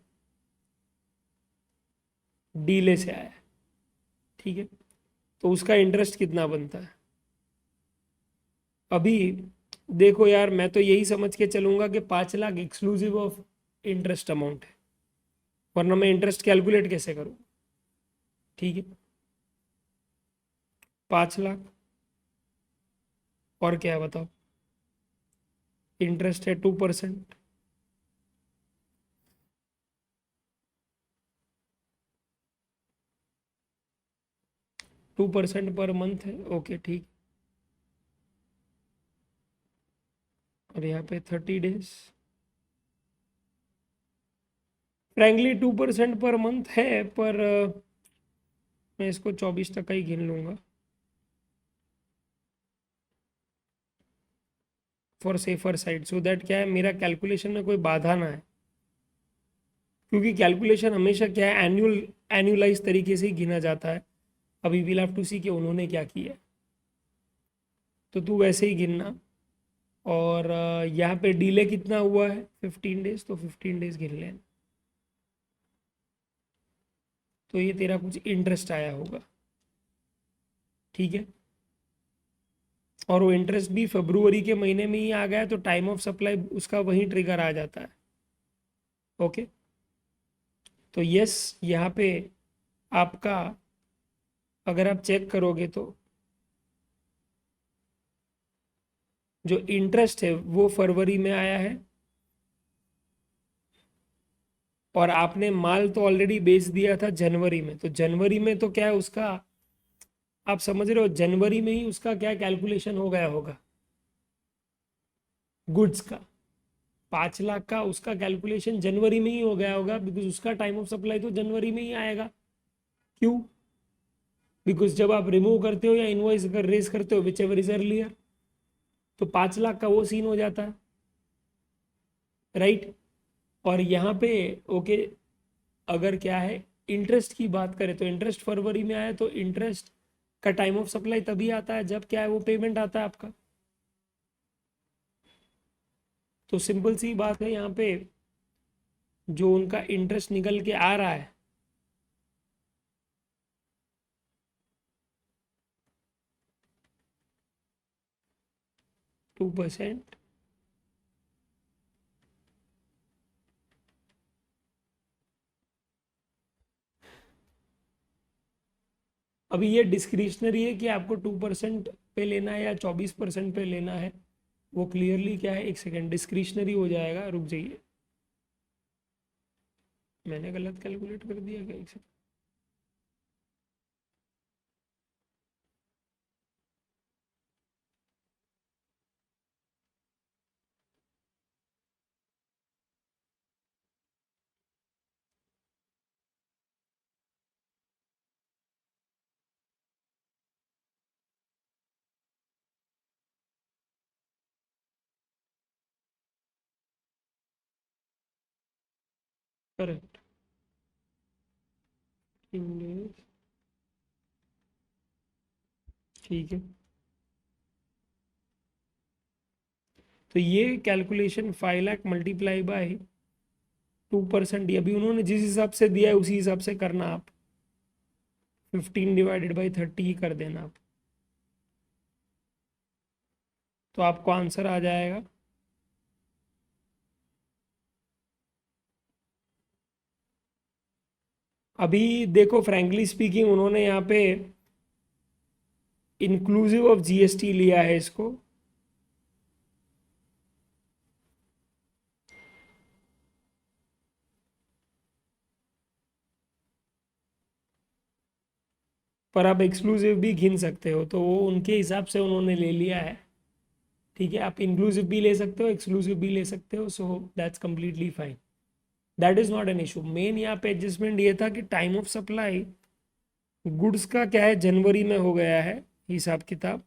डीले से आया है। ठीक है। तो उसका इंटरेस्ट कितना बनता है? अभी देखो यार, मैं तो यही समझ के चलूंगा कि 5 lakh exclusive of interest amount है, वरना मैं इंटरेस्ट कैलकुलेट कैसे करूँ? ठीक है, 5 लाख। और क्या है बताओ? इंटरेस्ट है 2%। 2% पर मंथ है, ओके ठीक। और यहाँ पे 30 डेज, फ्रैंकली 2% पर मंथ है, पर मैं इसको 24 टका ही गिन लूंगा for safer side, so that क्या है, मेरा कैलकुलेशन में कोई बाधा ना है। क्योंकि कैलकुलेशन हमेशा क्या है, एनुअलाइज तरीके से ही गिना जाता है। अभी विल हैव टू सी कि उन्होंने क्या किया है। तो तू वैसे ही गिनना। और यहाँ पे डिले कितना हुआ है? 15 डेज, तो 15 डेज गिन लेना। तो ये तेरा कुछ इंटरेस्ट आया होगा। ठीक है। और वो इंटरेस्ट भी फरवरी के महीने में ही आ गया, तो टाइम ऑफ सप्लाई उसका वही ट्रिगर आ जाता है। ओके। तो यस, यहाँ पे आपका अगर आप चेक करोगे तो जो इंटरेस्ट है वो फरवरी में आया है, और आपने माल तो ऑलरेडी बेच दिया था जनवरी में। तो जनवरी में तो क्या है उसका, आप समझ रहे हो, जनवरी में ही उसका क्या कैलकुलेशन हो गया होगा गुड्स का। 5 लाख का उसका कैलकुलेशन जनवरी में ही हो गया होगा, बिकॉज उसका टाइम ऑफ सप्लाई तो जनवरी में ही आएगा। क्यों? बिकॉज जब आप रिमूव करते हो या इनवॉइस अगर रेस करते हो, विच एवर इज अर्लियर, तो 5 लाख का वो सीन हो जाता है, राइट? और यहाँ पे ओके, अगर क्या है, इंटरेस्ट की बात करें तो इंटरेस्ट फरवरी में आया, तो इंटरेस्ट का टाइम ऑफ सप्लाई तभी आता है जब क्या है, वो पेमेंट आता है आपका। तो सिंपल सी बात है, यहाँ पे जो उनका इंटरेस्ट निकल के आ रहा है, टू परसेंट, अभी ये डिस्क्रिशनरी है कि आपको 2% पे लेना है या 24% पे लेना है। वो क्लियरली क्या है, एक सेकेंड, डिस्क्रिशनरी हो जाएगा, रुक जाइए। मैंने गलत कैलकुलेट कर दिया क्या? एक सेकेंड। करेक्ट। इंग्लिश, ठीक है। तो ये कैलकुलेशन 5 लाख मल्टीप्लाई बाय 2% अभी उन्होंने जिस हिसाब से दिया है उसी हिसाब से करना आप। 15/30 ही कर देना आप, तो आपको आंसर आ जाएगा। अभी देखो फ्रैंकली स्पीकिंग उन्होंने यहाँ पे इंक्लूसिव ऑफ जीएसटी लिया है इसको। पर आप एक्सक्लूसिव भी गिन सकते हो, तो वो उनके हिसाब से उन्होंने ले लिया है। ठीक है, आप इंक्लूसिव भी ले सकते हो, एक्सक्लूसिव भी ले सकते हो, so that's completely fine, that is not an issue. Main यहाँ पे एडजस्टमेंट ये था कि टाइम ऑफ सप्लाई गुड्स का क्या है, जनवरी में हो गया है हिसाब किताब,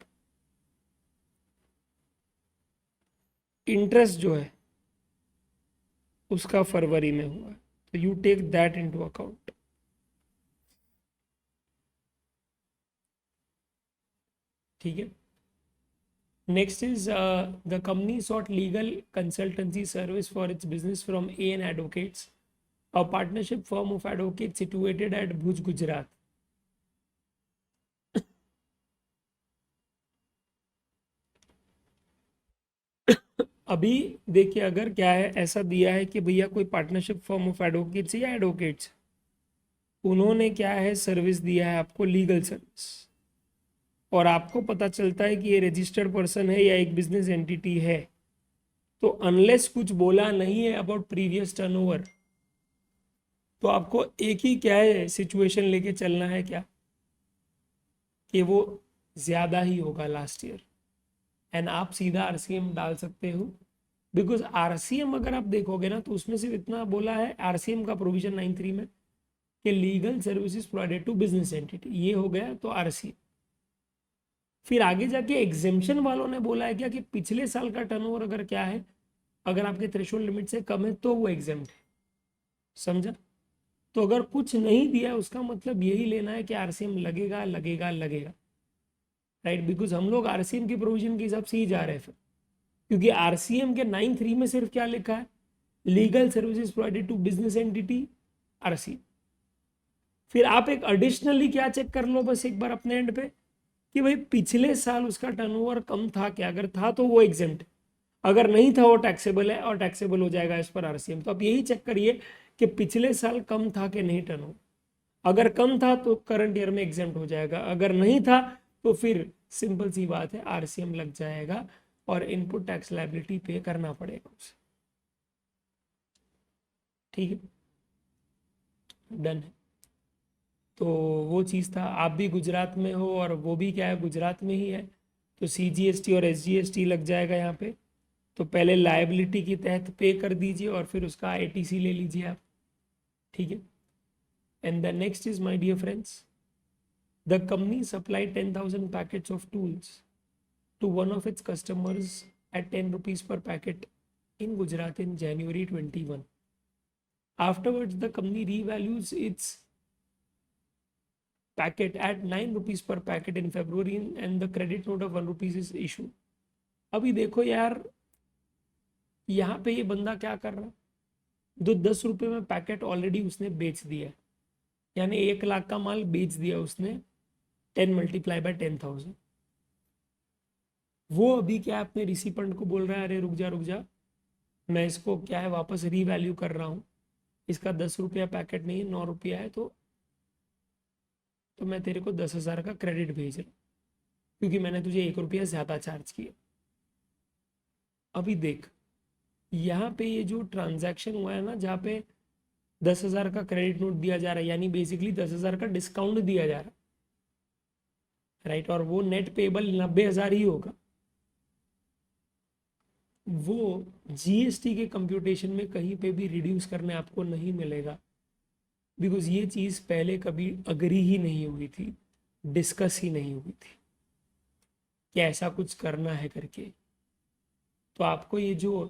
इंटरेस्ट जो है उसका फरवरी में हुआ है, तो you take that into account. ठीक है। Next is the company sought legal consultancy service for its business from AN advocates, a partnership firm of advocates situated at Bhuj, Gujarat. अभी देखिए, अगर क्या है, ऐसा दिया है कि भैया कोई पार्टनरशिप फर्म ऑफ एडवोकेट्स या एडवोकेट्स, उन्होंने क्या है सर्विस दिया है आपको, लीगल सर्विस, और आपको पता चलता है कि ये रजिस्टर्ड पर्सन है या एक बिजनेस एंटिटी है, तो अनलेस कुछ बोला नहीं है अबाउट प्रीवियस टर्नओवर, तो आपको एक ही क्या है सिचुएशन लेके चलना है, क्या कि वो ज्यादा ही होगा लास्ट ईयर, एंड आप सीधा आरसीएम डाल सकते हो। बिकॉज आरसीएम अगर आप देखोगे ना, तो उसमें सिर्फ इतना बोला है आरसीएम का प्रोविजन 93 में कि legal services provided to business entity, ये हो गया तो आरसीएम। फिर आगे जाके एग्जेम्पशन वालों ने बोला है क्या कि पिछले साल का टर्नओवर अगर क्या है, अगर आपके थ्रेशोल्ड लिमिट से कम है तो वो एग्जेम्प्ट है, समझा। तो अगर कुछ नहीं दिया उसका मतलब यही लेना है कि आरसीएम लगेगा लगेगा लगेगा, राइट। बिकॉज हम लोग आरसीएम की प्रोविजन के हिसाब से ही जा रहे हैं फिर, क्योंकि आरसीएम के 9(3) में सिर्फ क्या लिखा है, legal services provided to business entity, RCM. फिर आप एक एडिशनली क्या चेक कर लो बस एक बार अपने एंड पे, कि भाई पिछले साल उसका टर्नओवर कम था क्या, अगर था तो वो एग्जेम्प्ट, अगर नहीं था वो टैक्सेबल है और टैक्सेबल हो जाएगा एज पर आरसीएम। तो आप यही चेक करिए कि पिछले साल कम था कि नहीं टर्नओवर, अगर कम था तो करंट ईयर में एग्जेम्प्ट हो जाएगा, अगर नहीं था तो फिर सिंपल सी बात है आरसीएम लग जाएगा और इनपुट टैक्स लायबिलिटी पे करना पड़ेगा उसे। ठीक है, डन है। तो वो चीज़ था, आप भी गुजरात में हो और वो भी क्या है गुजरात में ही है, तो सीजीएसटी और एसजीएसटी लग जाएगा यहाँ पे। तो पहले लायबिलिटी के तहत पे कर दीजिए और फिर उसका आईटीसी ले लीजिए आप। ठीक है। And the next is my dear friends, the company supply 10,000 packets of tools to one of its customers at 10 rupees per packet in Gujarat in January 21. Afterwards, the company revalues its packet at 9 rupees per packet in February and the credit note of 1 rupees is issued. अभी देखो यार, यहाँ पे ये बंदा क्या कर रहा है, जो 10 रुपए में पैकेट ऑलरेडी उसने बेच दिया है, यानी 1 लाख का माल बेच दिया उसने, 10 मल्टीप्लाई बाय 10,000। वो अभी क्या है अपने रिसिपेंट को बोल रहा है, अरे रुक जा रुक जा, मैं इसको क्या है वापस रीवैल्यू कर रहा हूँ, इसका 10 रुपया पैकेट नहीं 9 रुपया है, तो मैं तेरे को 10,000 का क्रेडिट भेज रहा हूँ, क्योंकि मैंने तुझे 1 रुपया ज़्यादा चार्ज किया। अभी देख, यहाँ पे ये जो ट्रांजैक्शन हुआ है ना, जहाँ पे 10,000 का क्रेडिट नोट दिया जा रहा है, यानी बेसिकली 10,000 का डिस्काउंट दिया जा रहा है, राइट, और वो नेट पेबल 90,000 ही होगा। वो जीएसटी के कंप्यूटेशन में कहीं पे भी रिड्यूस करने आपको नहीं मिलेगा, बिकॉज ये चीज़ पहले कभी अग्री ही नहीं हुई थी, डिस्कस ही नहीं हुई थी कि ऐसा कुछ करना है करके। तो आपको ये जो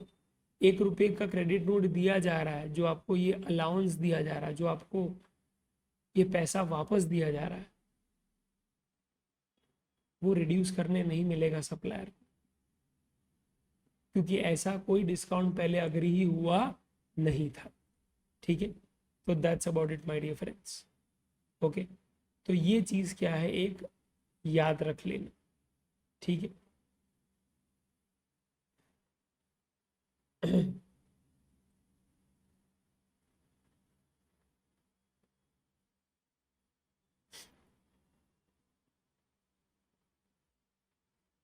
1 रुपये का क्रेडिट नोट दिया जा रहा है, जो आपको ये अलाउंस दिया जा रहा है, जो आपको ये पैसा वापस दिया जा रहा है, वो रिड्यूस करने नहीं मिलेगा सप्लायर को, क्योंकि ऐसा कोई डिस्काउंट पहले अग्री ही हुआ नहीं था। ठीक है, तो that's about it my dear friends. Okay, तो ये चीज़ क्या है, एक याद रख लेना। ठीक है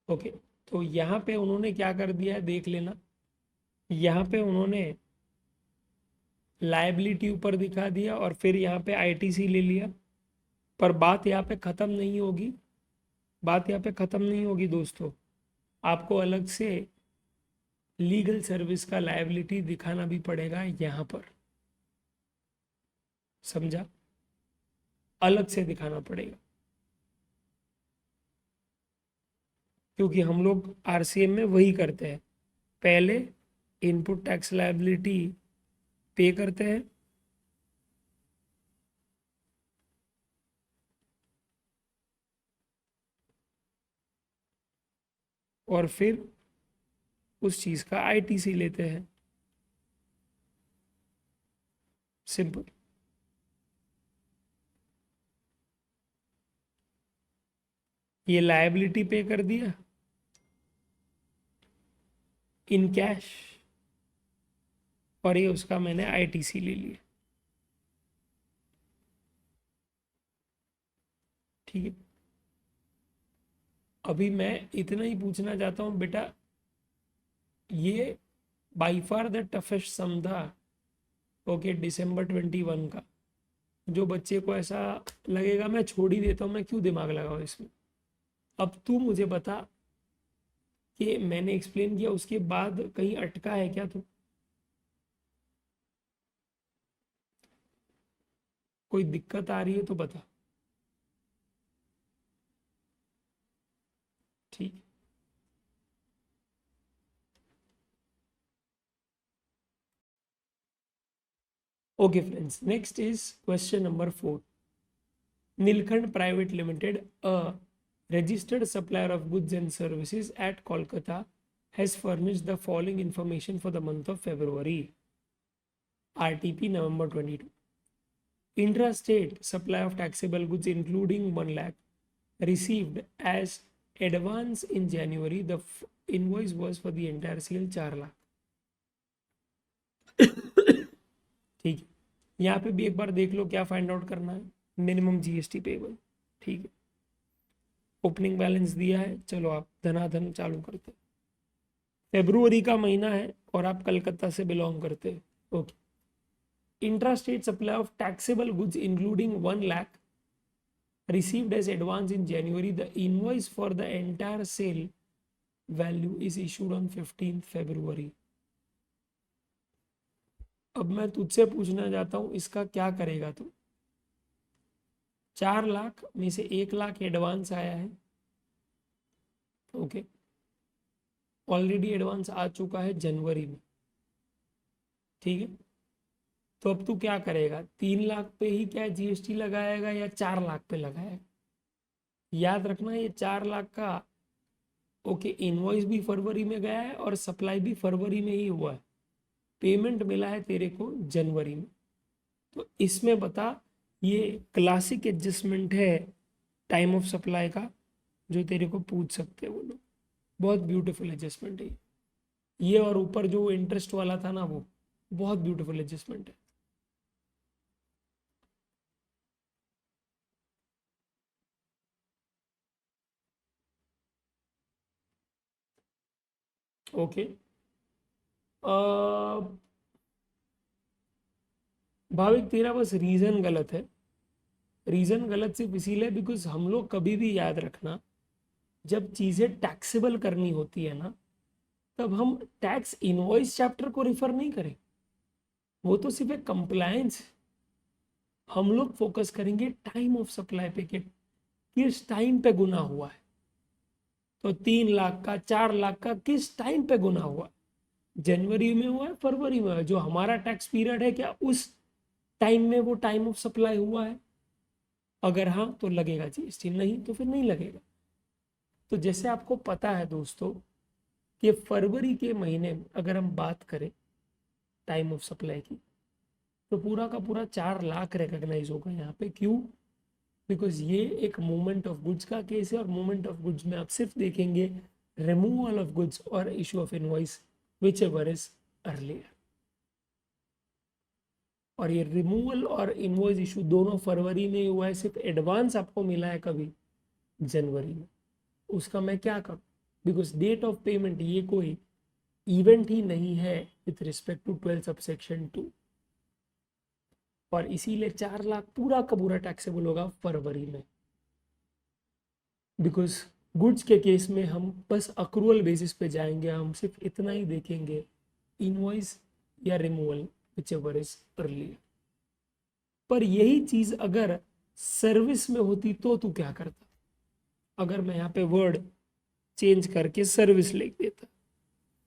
ओके, तो यहाँ पे उन्होंने क्या कर दिया है देख लेना। यहाँ पे उन्होंने लायबिलिटी ऊपर दिखा दिया और फिर यहाँ पे आईटीसी ले लिया। पर बात यहाँ पे ख़त्म नहीं होगी, बात यहाँ पे ख़त्म नहीं होगी दोस्तों। आपको अलग से लीगल सर्विस का लायबिलिटी दिखाना भी पड़ेगा यहाँ पर, समझा? अलग से दिखाना पड़ेगा, क्योंकि हम लोग आरसीएम में वही करते हैं, पहले इनपुट टैक्स लायबिलिटी पे करते हैं, और फिर उस चीज़ का आईटीसी लेते हैं। सिंपल। ये लायबिलिटी पे कर दिया इन कैश, और ये उसका मैंने आईटीसी ले लिया। ठीक है, अभी मैं इतना ही पूछना चाहता हूँ बेटा, ये बाई फार द टफेस्ट सम था ओके दिसंबर 21 का। जो बच्चे को ऐसा लगेगा मैं छोड़ ही देता हूँ, मैं क्यों दिमाग लगाऊँ इसमें, अब तू मुझे बता कि मैंने एक्सप्लेन किया उसके बाद कहीं अटका है क्या तू? कोई दिक्कत आ रही है तो बता। ठीक, okay friends, next is question number 4। Nilkhand Private Limited, a registered supplier of goods and services at Kolkata, has furnished the following information for the month of February. RTP November 22. Intrastate supply of taxable goods including 1 lakh received as advance in January. The invoice was for the entire sale 4 lakh. ठीक है, यहाँ पे भी एक बार देख लो क्या फाइंड आउट करना है। मिनिमम जीएसटी पेबल, ठीक है। ओपनिंग बैलेंस दिया है, चलो आप धनाधन चालू करते हैं। फेब्रुवरी का महीना है और आप कलकत्ता से बिलोंग करते हो, okay. Intrastate supply of taxable goods including 1 lakh received as advance in January. The invoice for the entire sale value is issued on 15th February. अब मैं तुझसे पूछना चाहता हूं इसका क्या करेगा तू? 4 लाख में से 1 लाख एडवांस आया है, ओके। ऑलरेडी एडवांस आ चुका है जनवरी में, ठीक है। तो अब तू क्या करेगा, 3 लाख पे ही क्या जीएसटी लगाएगा या 4 लाख पे लगाएगा? याद रखना ये 4 लाख का ओके इनवॉइस भी फरवरी में गया है और सप्लाई भी फरवरी में ही हुआ है, पेमेंट मिला है तेरे को जनवरी में। तो इसमें बता, ये क्लासिक एडजस्टमेंट है टाइम ऑफ सप्लाई का, जो तेरे को पूछ सकते हैं वो लोग। बहुत ब्यूटीफुल एडजस्टमेंट है ये, और ऊपर जो इंटरेस्ट वाला था ना वो बहुत ब्यूटीफुल एडजस्टमेंट है। ओके, भाविक तेरा बस रीजन गलत है। रीजन गलत सिर्फ इसीलिए बिकॉज हम लोग कभी भी याद रखना, जब चीजें टैक्सेबल करनी होती है ना, तब हम टैक्स इनवॉइस चैप्टर को रिफर नहीं करें, वो तो सिर्फ एक कंप्लायंस। हम लोग फोकस करेंगे टाइम ऑफ सप्लाई पे कि किस टाइम पे गुना हुआ है। तो 3 लाख का 4 लाख का किस टाइम पे गुना हुआ, जनवरी में हुआ है, फरवरी में हुआ है, जो हमारा टैक्स पीरियड है क्या उस टाइम में वो टाइम ऑफ सप्लाई हुआ है? अगर हाँ तो लगेगा जीएसटी, नहीं तो फिर नहीं लगेगा। तो जैसे आपको पता है दोस्तों कि फरवरी के महीने में अगर हम बात करें टाइम ऑफ सप्लाई की, तो पूरा का पूरा 4 लाख रिकॉग्नाइज होगा यहाँ पे। क्यों? बिकॉज ये एक मूवमेंट ऑफ गुड्स का केस है, और मूवमेंट ऑफ गुड्स में आप सिर्फ देखेंगे रिमूवल ऑफ गुड्स और issue of invoice which ever is earlier. और ये रिमूवल और इनवॉइस इशू दोनों फरवरी में हुआ है, सिर्फ एडवांस आपको मिला है कभी? जनवरी में। उसका मैं क्या करूँ? बिकॉज डेट ऑफ पेमेंट ये कोई इवेंट ही नहीं है विथ रिस्पेक्ट टू 12 सबसेक्शन 2, और इसीलिए 4 लाख पूरा का पूरा टैक्सेबल होगा फरवरी में। बिकॉज गुड्स के केस में हम बस अक्रूवल बेसिस पे जाएंगे, हम सिर्फ इतना ही देखेंगे इनवॉइस या removal which ever is earlier. पर यही चीज अगर सर्विस में होती तो तू क्या करता? अगर मैं यहाँ पे वर्ड चेंज करके सर्विस लिख देता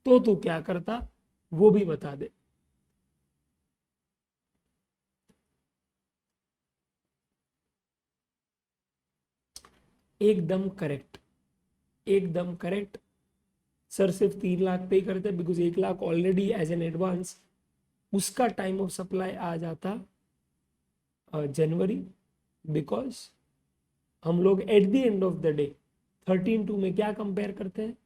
तो तू क्या करता, वो भी बता दे। एकदम करेक्ट, एकदम करेक्ट। सर सिर्फ 3 लाख पे करते because 1 lakh already as an advance उसका टाइम ऑफ सप्लाई आ जाता जनवरी। बिकॉज हम लोग at the end of the day 13(2) में क्या कंपेयर करते हैं?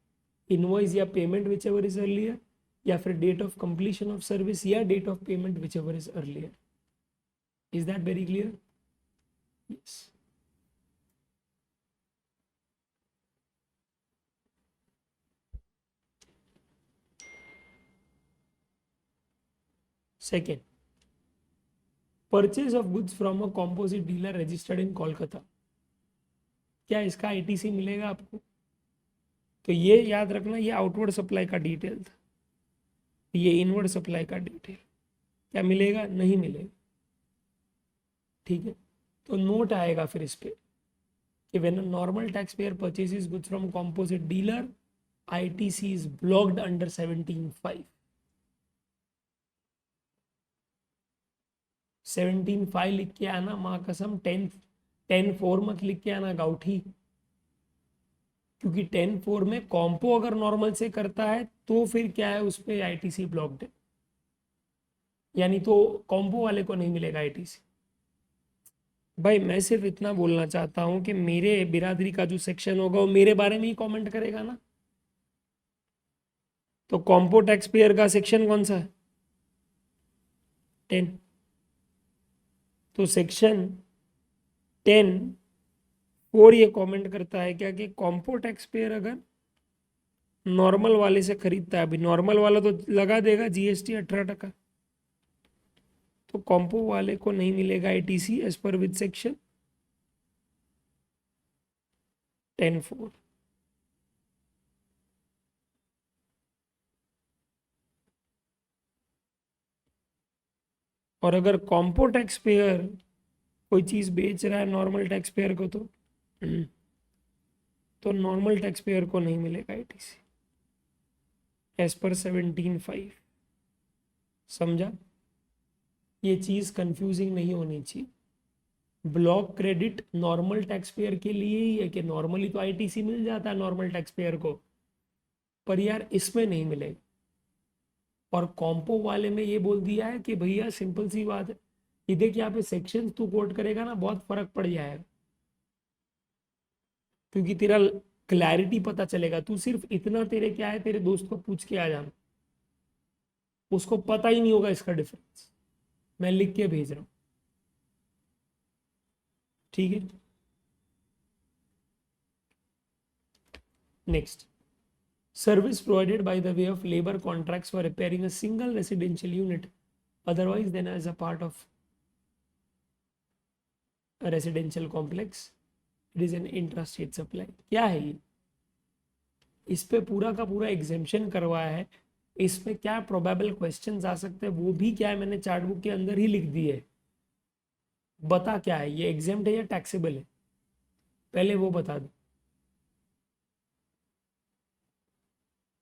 इनवॉइस या payment whichever is earlier, या फिर date of completion of service या date of payment whichever is earlier. Is that very clear? Yes. Second, purchase of goods from a composite dealer registered इन कोलकाता, क्या इसका आईटीसी मिलेगा आपको? तो ये याद रखना, ये आउटवर्ड सप्लाई का डिटेल था, ये इनवर्ड सप्लाई का डिटेल। क्या मिलेगा? नहीं मिलेगा। ठीक है, तो नोट आएगा फिर इस पे कि when a normal tax payer purchases goods from composite dealer, ITC is blocked under 17(5). 17(5) लिख के आना, माँ कसम 10(4) मत लिख के आना गाउठी, क्योंकि 10(4) में कॉम्पो अगर नॉर्मल से करता है तो फिर क्या है, उस पर आईटीसी ब्लॉक्ड है, यानी तो कॉम्पो वाले को नहीं मिलेगा आईटीसी। भाई मैं सिर्फ इतना बोलना चाहता हूं कि मेरे बिरादरी का जो सेक्शन होगा वो मेरे बारे में ही कमेंट करेगा ना। तो कॉम्पो टैक्स पेयर का सेक्शन कौन सा है? 10। तो सेक्शन 10(4) ये कमेंट करता है क्या कि कॉम्पो टैक्स पेयर अगर नॉर्मल वाले से खरीदता है, अभी नॉर्मल वाला तो लगा देगा जीएसटी 18%, तो कॉम्पो वाले को नहीं मिलेगा ITC as per with section 10(4). और अगर कॉम्पो टैक्स पेयर कोई चीज बेच रहा है नॉर्मल टैक्स पेयर को, तो नॉर्मल टैक्स पेयर को नहीं मिलेगा आईटीसी एज पर 17(5). समझा? ये चीज कंफ्यूजिंग नहीं होनी चाहिए। Block credit normal tax payer के लिए ही है कि नॉर्मली तो आईटीसी मिल जाता है नॉर्मल टैक्स पेयर को, पर यार इसमें नहीं मिलेगा। और कॉम्पो वाले में ये बोल दिया है कि भैया सिंपल सी बात है, ये देख यहाँ पे सेक्शन तू कोट करेगा ना, बहुत फर्क पड़ जाएगा, क्योंकि तेरा क्लैरिटी पता चलेगा। तू सिर्फ इतना, तेरे क्या है, तेरे दोस्त को पूछ के आ जाना, उसको पता ही नहीं होगा इसका डिफरेंस। मैं लिख के भेज रहा हूँ, ठीक है? Next, service provided by the way of labor contracts for repairing a single residential unit otherwise than as a part of a residential complex, it is an intrastate supply। क्या है ये? इस पे पूरा का पूरा एग्जेम्पशन करवाया है। इसमें क्या प्रोबेबल क्वेश्चंस आ सकते हैं वो भी क्या है, मैंने चार्ट बुक के अंदर ही लिख दी है। बता क्या है, ये एग्जेम्प्ट है या टैक्सेबल है, पहले वो बता दो।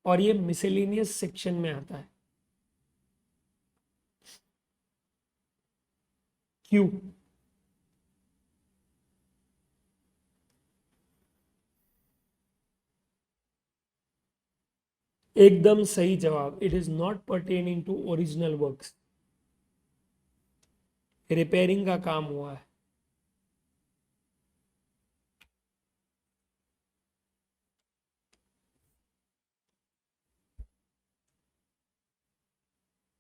और ये मिसेलेनियस सेक्शन में आता है। क्यू। एकदम सही जवाब। It is not pertaining to original works. Repairing का काम हुआ है।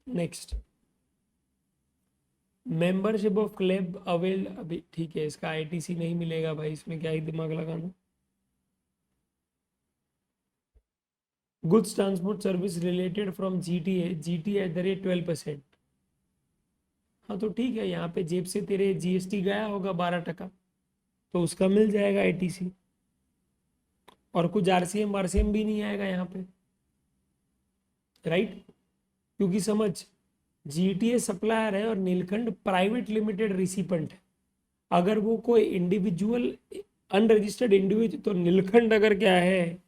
Next, membership of club avail, अभी ठीक है, इसका आईटीसी नहीं मिलेगा भाई, इसमें क्या ही दिमाग लगाना। Goods transport service related from GTA, GT eight the rate 12%। हाँ तो ठीक है, यहाँ पे जेब से तेरे जीएसटी गया होगा 12%, तो उसका मिल जाएगा आईटीसी। और कुछ आरसीएम वारसीएम भी नहीं आएगा यहाँ पे, राइट? क्योंकि समझ, जीटीए सप्लायर है और नीलखंड प्राइवेट लिमिटेड रिसिपेंट है। अगर वो कोई इंडिविजुअल अनरजिस्टर्ड इंडिविजुअल, तो नीलखंड अगर क्या है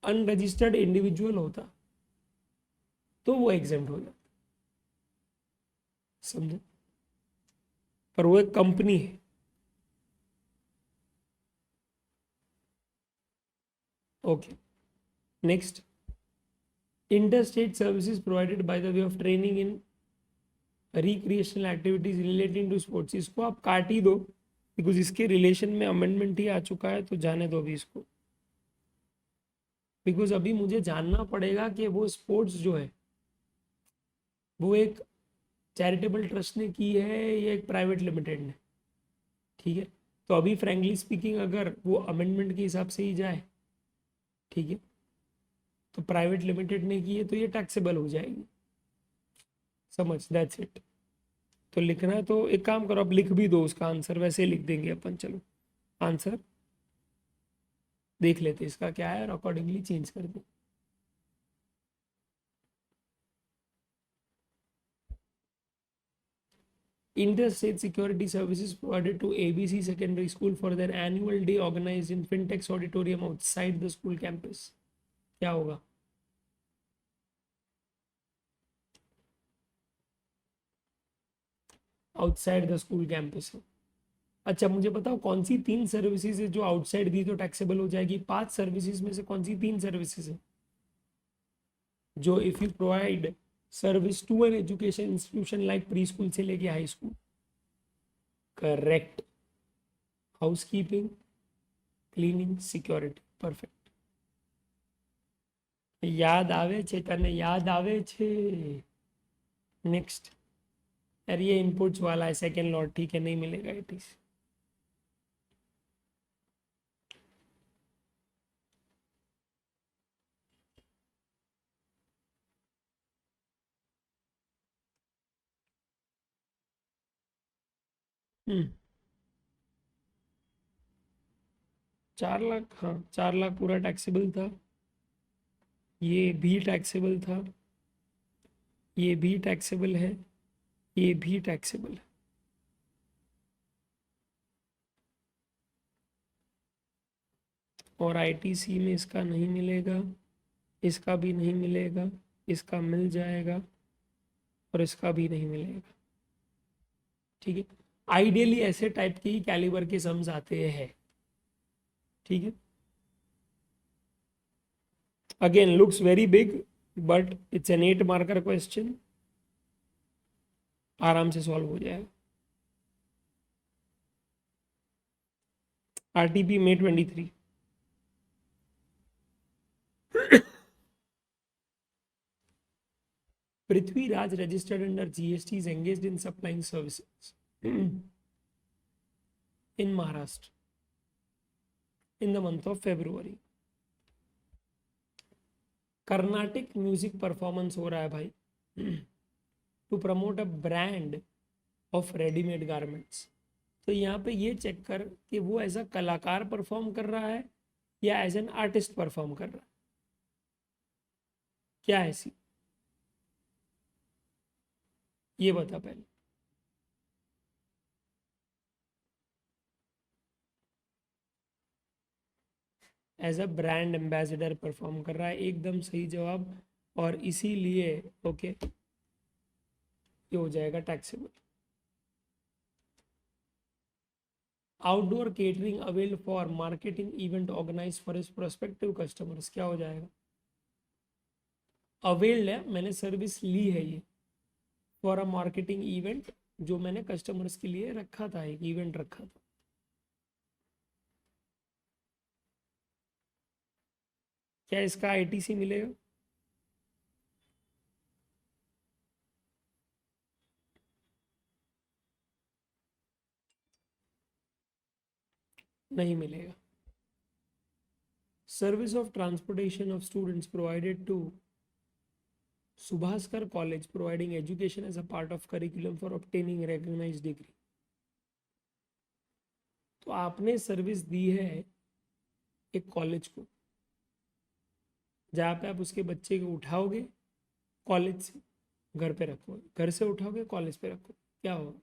अनरजिस्टर्ड इंडिविजुअल होता तो वो एग्जेम्प्ट हो जाता, समझे? पर वो एक कंपनी है। Okay, next, interstate services provided by the way of training in recreational activities relating to sports। इसको आप काट ही दो, बिकॉज इसके रिलेशन में अमेंडमेंट ही आ चुका है, तो जाने दो अभी इसको। बिकॉज अभी मुझे जानना पड़ेगा कि वो स्पोर्ट्स जो है वो एक चैरिटेबल ट्रस्ट ने की है या एक प्राइवेट लिमिटेड ने, ठीक है? तो अभी फ्रेंकली स्पीकिंग अगर वो अमेंडमेंट के हिसाब से ही जाए, ठीक है, तो प्राइवेट लिमिटेड ने की है तो ये टैक्सेबल हो जाएगी, समझ? That's it. तो लिखना, तो एक काम करो, अब लिख भी दो उसका आंसर, वैसे ही लिख देंगे अपन। चलो आंसर देख लेते इसका क्या है और अकॉर्डिंगली चेंज कर दो। Interstate security services provided to ABC Secondary School for their annual day organized in Fintex Auditorium outside the school campus। क्या होगा? आउटसाइड द स्कूल कैंपस है। अच्छा मुझे बताओ, कौन सी 3 सर्विसेज है जो आउटसाइड दी तो टैक्सेबल हो जाएगी? 5 सर्विसेज में से कौन सी 3 सर्विसेज है जो if you provide service to an education institution like pre school से लेके high school? Correct, housekeeping, cleaning, security, perfect. याद आवे છે તને? याद आवे છે? नेक्स्ट, यार ये इनपुट्स वाला है, सेकेंड लॉट, ठीक है, नहीं मिलेगा इट इज। हम्म, 4 लाख, हाँ 4 लाख पूरा टैक्सेबल था, ये भी टैक्सेबल था, ये भी टैक्सेबल है, ये भी टैक्सेबल है। और आईटीसी में इसका नहीं मिलेगा, इसका भी नहीं मिलेगा, इसका मिल जाएगा, और इसका भी नहीं मिलेगा, ठीक है? आइडियली ऐसे टाइप के ही कैलिबर के सम्स आते हैं, ठीक है? Again looks very big, but it's an 8 marker question, आराम से सॉल्व हो जाएगा। RTP May 23। Prithviraj registered under GST is engaged in supplying services in Maharashtra in the month of February। Carnatic music performance हो रहा है भाई to promote a brand of readymade garments. तो यहाँ पे ये चेक कर कि वो एज अ कलाकार परफॉर्म कर रहा है या एज एन आर्टिस्ट परफॉर्म कर रहा है, क्या है सी, ये बता पहले। As a brand ambassador perform कर रहा है, एकदम सही जवाब। और इसीलिए ओके, ये हो जाएगा taxable. Outdoor catering avail for marketing event organise for prospective customers, क्या हो जाएगा? अवेल्ड है, मैंने सर्विस ली है ये, फॉर अ मार्केटिंग इवेंट, जो मैंने कस्टमर्स के लिए रखा था, एक इवेंट रखा था। क्या इसका आईटीसी मिलेगा? नहीं मिलेगा। Service of transportation of students provided to Subhaskar College, providing education as a part of curriculum for obtaining recognized degree। तो आपने सर्विस दी है एक कॉलेज को, जहाँ पे आप उसके बच्चे को उठाओगे कॉलेज से, घर पे रखोगे, घर से उठाओगे कॉलेज पे रखो, क्या होगा?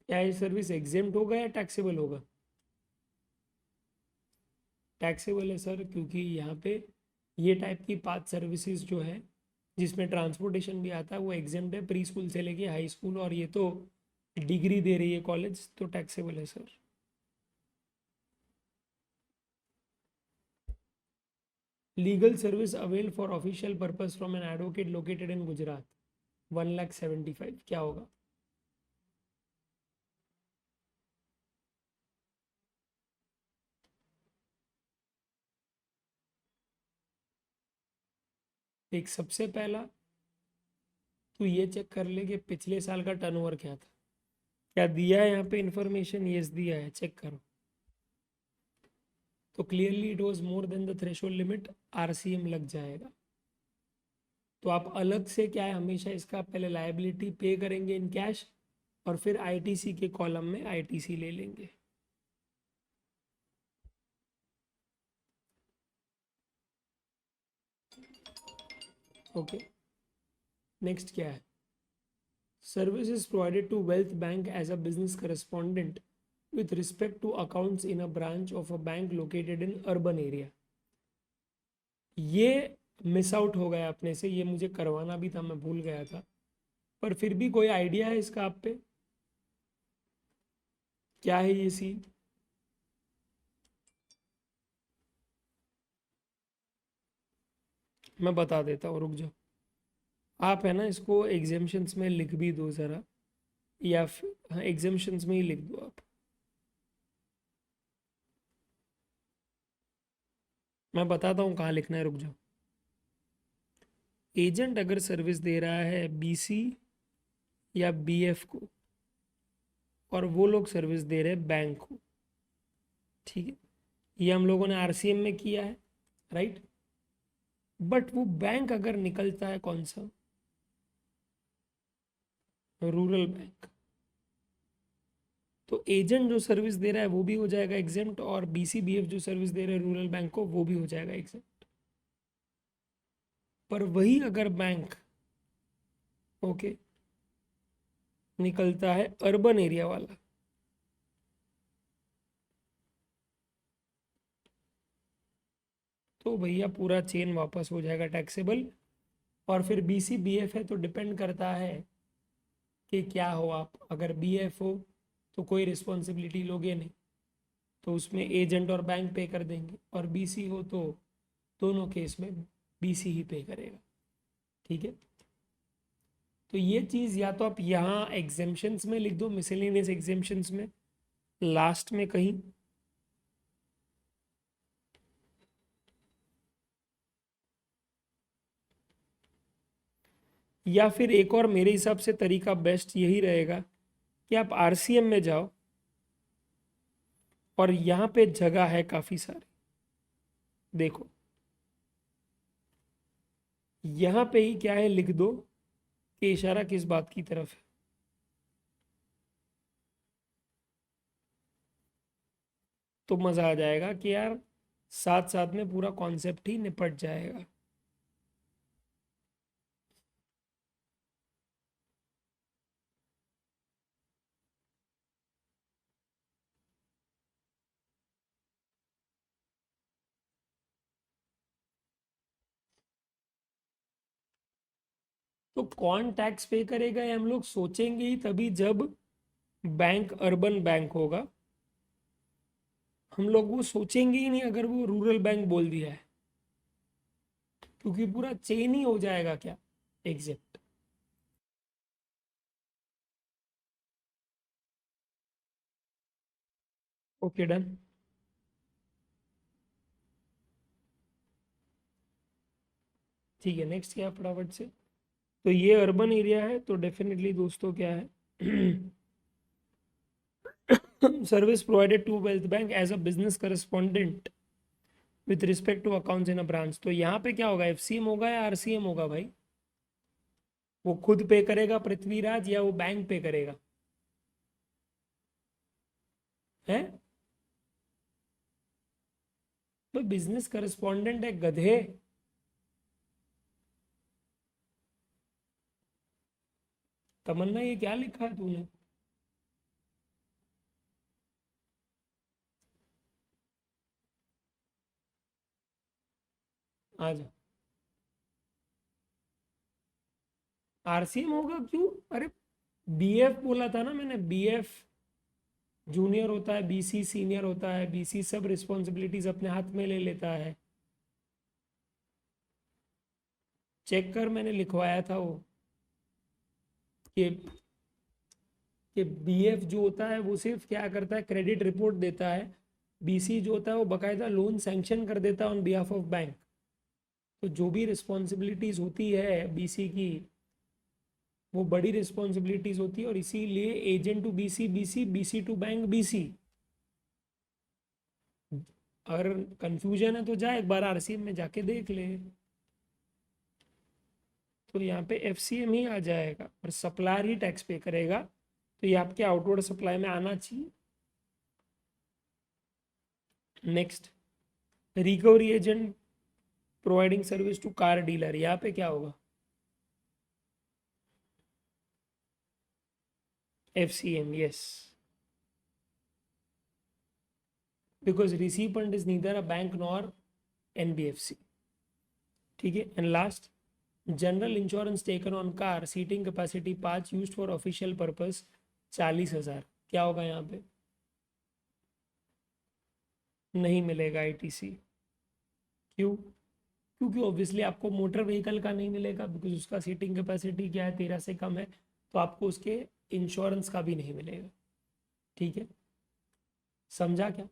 क्या ये सर्विस एग्जेम्प्ट होगा या टैक्सेबल होगा? टैक्सेबल है सर, क्योंकि यहाँ पे ये टाइप की 5 सर्विसेज जो है जिसमें ट्रांसपोर्टेशन भी आता है वो एग्जेम्प्ट है, प्री स्कूल से लेके हाई स्कूल, और ये तो डिग्री दे रही है कॉलेज, तो टैक्सेबल है sir. Legal service avail for official purpose from an advocate located in Gujarat, 1,75,000, क्या होगा? एक सबसे पहला तो ये चेक कर ले कि पिछले साल का टर्नओवर क्या था। क्या दिया है यहाँ पे इंफॉर्मेशन? यस दिया है, चेक करो। तो clearly it was more than the threshold limit, RCM लग जाएगा। तो आप अलग से क्या है, हमेशा इसका पहले लायबिलिटी पे करेंगे इन कैश, और फिर आईटीसी के कॉलम में आईटीसी ले लेंगे। ओके, नेक्स्ट क्या है? Services provided to Wealth Bank as a business correspondent with respect to accounts in a branch of a bank located in urban area। ये मिस आउट हो गया अपने से, ये मुझे करवाना भी था, मैं भूल गया था, पर फिर भी कोई आइडिया है इसका आप पे? क्या है ये सीन? मैं बता देता हूँ, रुक जाओ। आप है ना इसको एग्जाम्शंस में लिख भी दो ज़रा, या फिर हाँ एग्जाम्शंस में ही लिख दो आप। मैं बताता हूँ कहाँ लिखना है, रुक जाओ। एजेंट अगर सर्विस दे रहा है बीसी या बीएफ को, और वो लोग सर्विस दे रहे हैं बैंक को, ठीक है, ये हम लोगों ने आरसीएम में किया है, राइट। बट वो बैंक अगर निकलता है कौन सा? रूरल बैंक, तो एजेंट जो सर्विस दे रहा है वो भी हो जाएगा एग्जेम्प्ट, और बीसीबीएफ जो सर्विस दे रहे हैं रूरल बैंक को वो भी हो जाएगा एग्जेम्प्ट। पर वही अगर बैंक, ओके, निकलता है अर्बन एरिया वाला, तो भैया पूरा चेन वापस हो जाएगा टैक्सेबल। और फिर बीसीबीएफ है तो डिपेंड करता है कि क्या हो आप, अगर बीएफ हो तो कोई रिस्पॉन्सिबिलिटी लोगे नहीं, तो उसमें एजेंट और बैंक पे कर देंगे, और बीसी हो तो दोनों केस में बीसी ही पे करेगा, ठीक है। तो ये चीज़ या तो आप यहाँ एग्जेम्पशंस में लिख दो, मिसलेनियस एग्जेम्पशंस में लास्ट में कहीं, या फिर एक और मेरे हिसाब से तरीका बेस्ट यही रहेगा कि आप आरसीएम में जाओ, और यहाँ पे जगह है काफ़ी सारी, देखो यहाँ पे ही क्या है, लिख दो कि इशारा किस बात की तरफ है। तो मज़ा आ जाएगा कि यार साथ साथ में पूरा कॉन्सेप्ट ही निपट जाएगा। तो कौन टैक्स पे करेगा ये हम लोग सोचेंगे ही तभी जब बैंक अर्बन बैंक होगा। हम लोग वो सोचेंगे ही नहीं अगर वो रूरल बैंक बोल दिया है, क्योंकि पूरा चेन ही हो जाएगा क्या एग्जिट। Okay done. ठीक है, नेक्स्ट क्या है फटाफट से। तो ये अर्बन एरिया है, तो डेफिनेटली दोस्तों क्या है service provided to wealth bank as a business correspondent with respect to accounts in a branch. तो यहाँ पे क्या होगा, एफसीएम होगा या आरसीएम होगा भाई? वो खुद पे करेगा पृथ्वीराज या वो बैंक पे करेगा? है तो बिजनेस करस्पॉन्डेंट है गधे। तमन्ना ये क्या लिखा है तूने? आजा। आरसीएम होगा क्यों? अरे बीएफ बोला था ना मैंने, बीएफ जूनियर होता है, बीसी सीनियर होता है, बीसी सब रिस्पॉन्सिबिलिटीज अपने हाथ में ले लेता है। चेक कर, मैंने लिखवाया था वो कि बीएफ जो होता है वो सिर्फ क्या करता है, क्रेडिट रिपोर्ट देता है। बीसी जो होता है वो बकायदा लोन सैंक्शन कर देता है ऑन बिहाफ ऑफ बैंक। तो जो भी रिस्पॉन्सिबिलिटीज होती है बीसी की, वो बड़ी रिस्पॉन्सिबिलिटीज होती है, और इसीलिए agent to BC BC, BC to bank BC. अगर कंफ्यूजन है तो जा एक बार आरसीएम में जाके देख ले। तो यहाँ पे एफसीएम ही आ जाएगा और सप्लायर ही टैक्स पे करेगा। तो ये आपके आउटवर्ड सप्लाई में आना चाहिए। Next, recovery agent providing service to car dealer, यहाँ पे क्या होगा? FCM, yes, because recipient is neither a bank nor NBFC. ठीक है, and last, general insurance taken on car seating capacity 5 used for official purpose 40,000, क्या होगा यहाँ पे? नहीं मिलेगा आईटीसी। क्यों? क्योंकि ऑब्वियसली आपको मोटर व्हीकल का नहीं मिलेगा, बिकॉज उसका सीटिंग कैपेसिटी क्या है, 13 से कम है। तो आपको उसके इंश्योरेंस का भी नहीं मिलेगा। ठीक है, समझा क्या?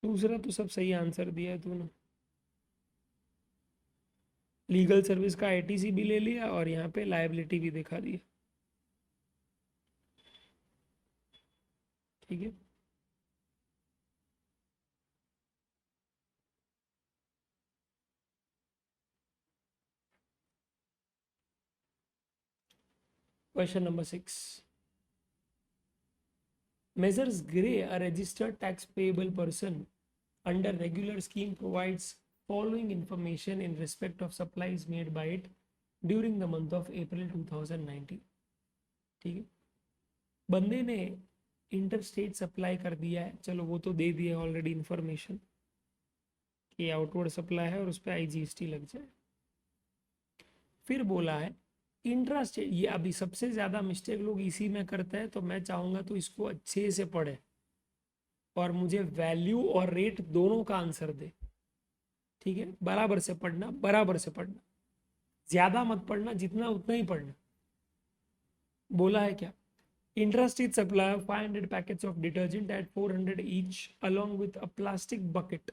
दूसरा तो सब सही आंसर दिया है तूने। लीगल सर्विस का आईटीसी भी ले लिया और यहाँ पे लायबिलिटी भी दिखा दी। ठीक है, question number 6, measures Gray, a registered tax payable person under regular scheme, provides following information in respect of supplies made by it during the month of April 2019। ठीक है, बंदे ने इंटर स्टेट सप्लाई कर दिया है, चलो वो तो दे दिया ऑलरेडी इन्फॉर्मेशन कि आउटवर्ड सप्लाई है और उस पर आईजीएसटी लग जाए। फिर बोला है इंट्रा स्टेट, ये अभी सबसे ज़्यादा मिस्टेक लोग इसी में करते हैं, तो मैं चाहूँगा तो इसको अच्छे से पढ़े और मुझे वैल्यू और रेट दोनों का आंसर दे। ठीक है, बराबर से पढ़ना, बराबर से पढ़ना, ज्यादा मत पढ़ना, जितना उतना ही पढ़ना। बोला है क्या, intrastate supply of 500 packets of detergent at 400 each along with a plastic bucket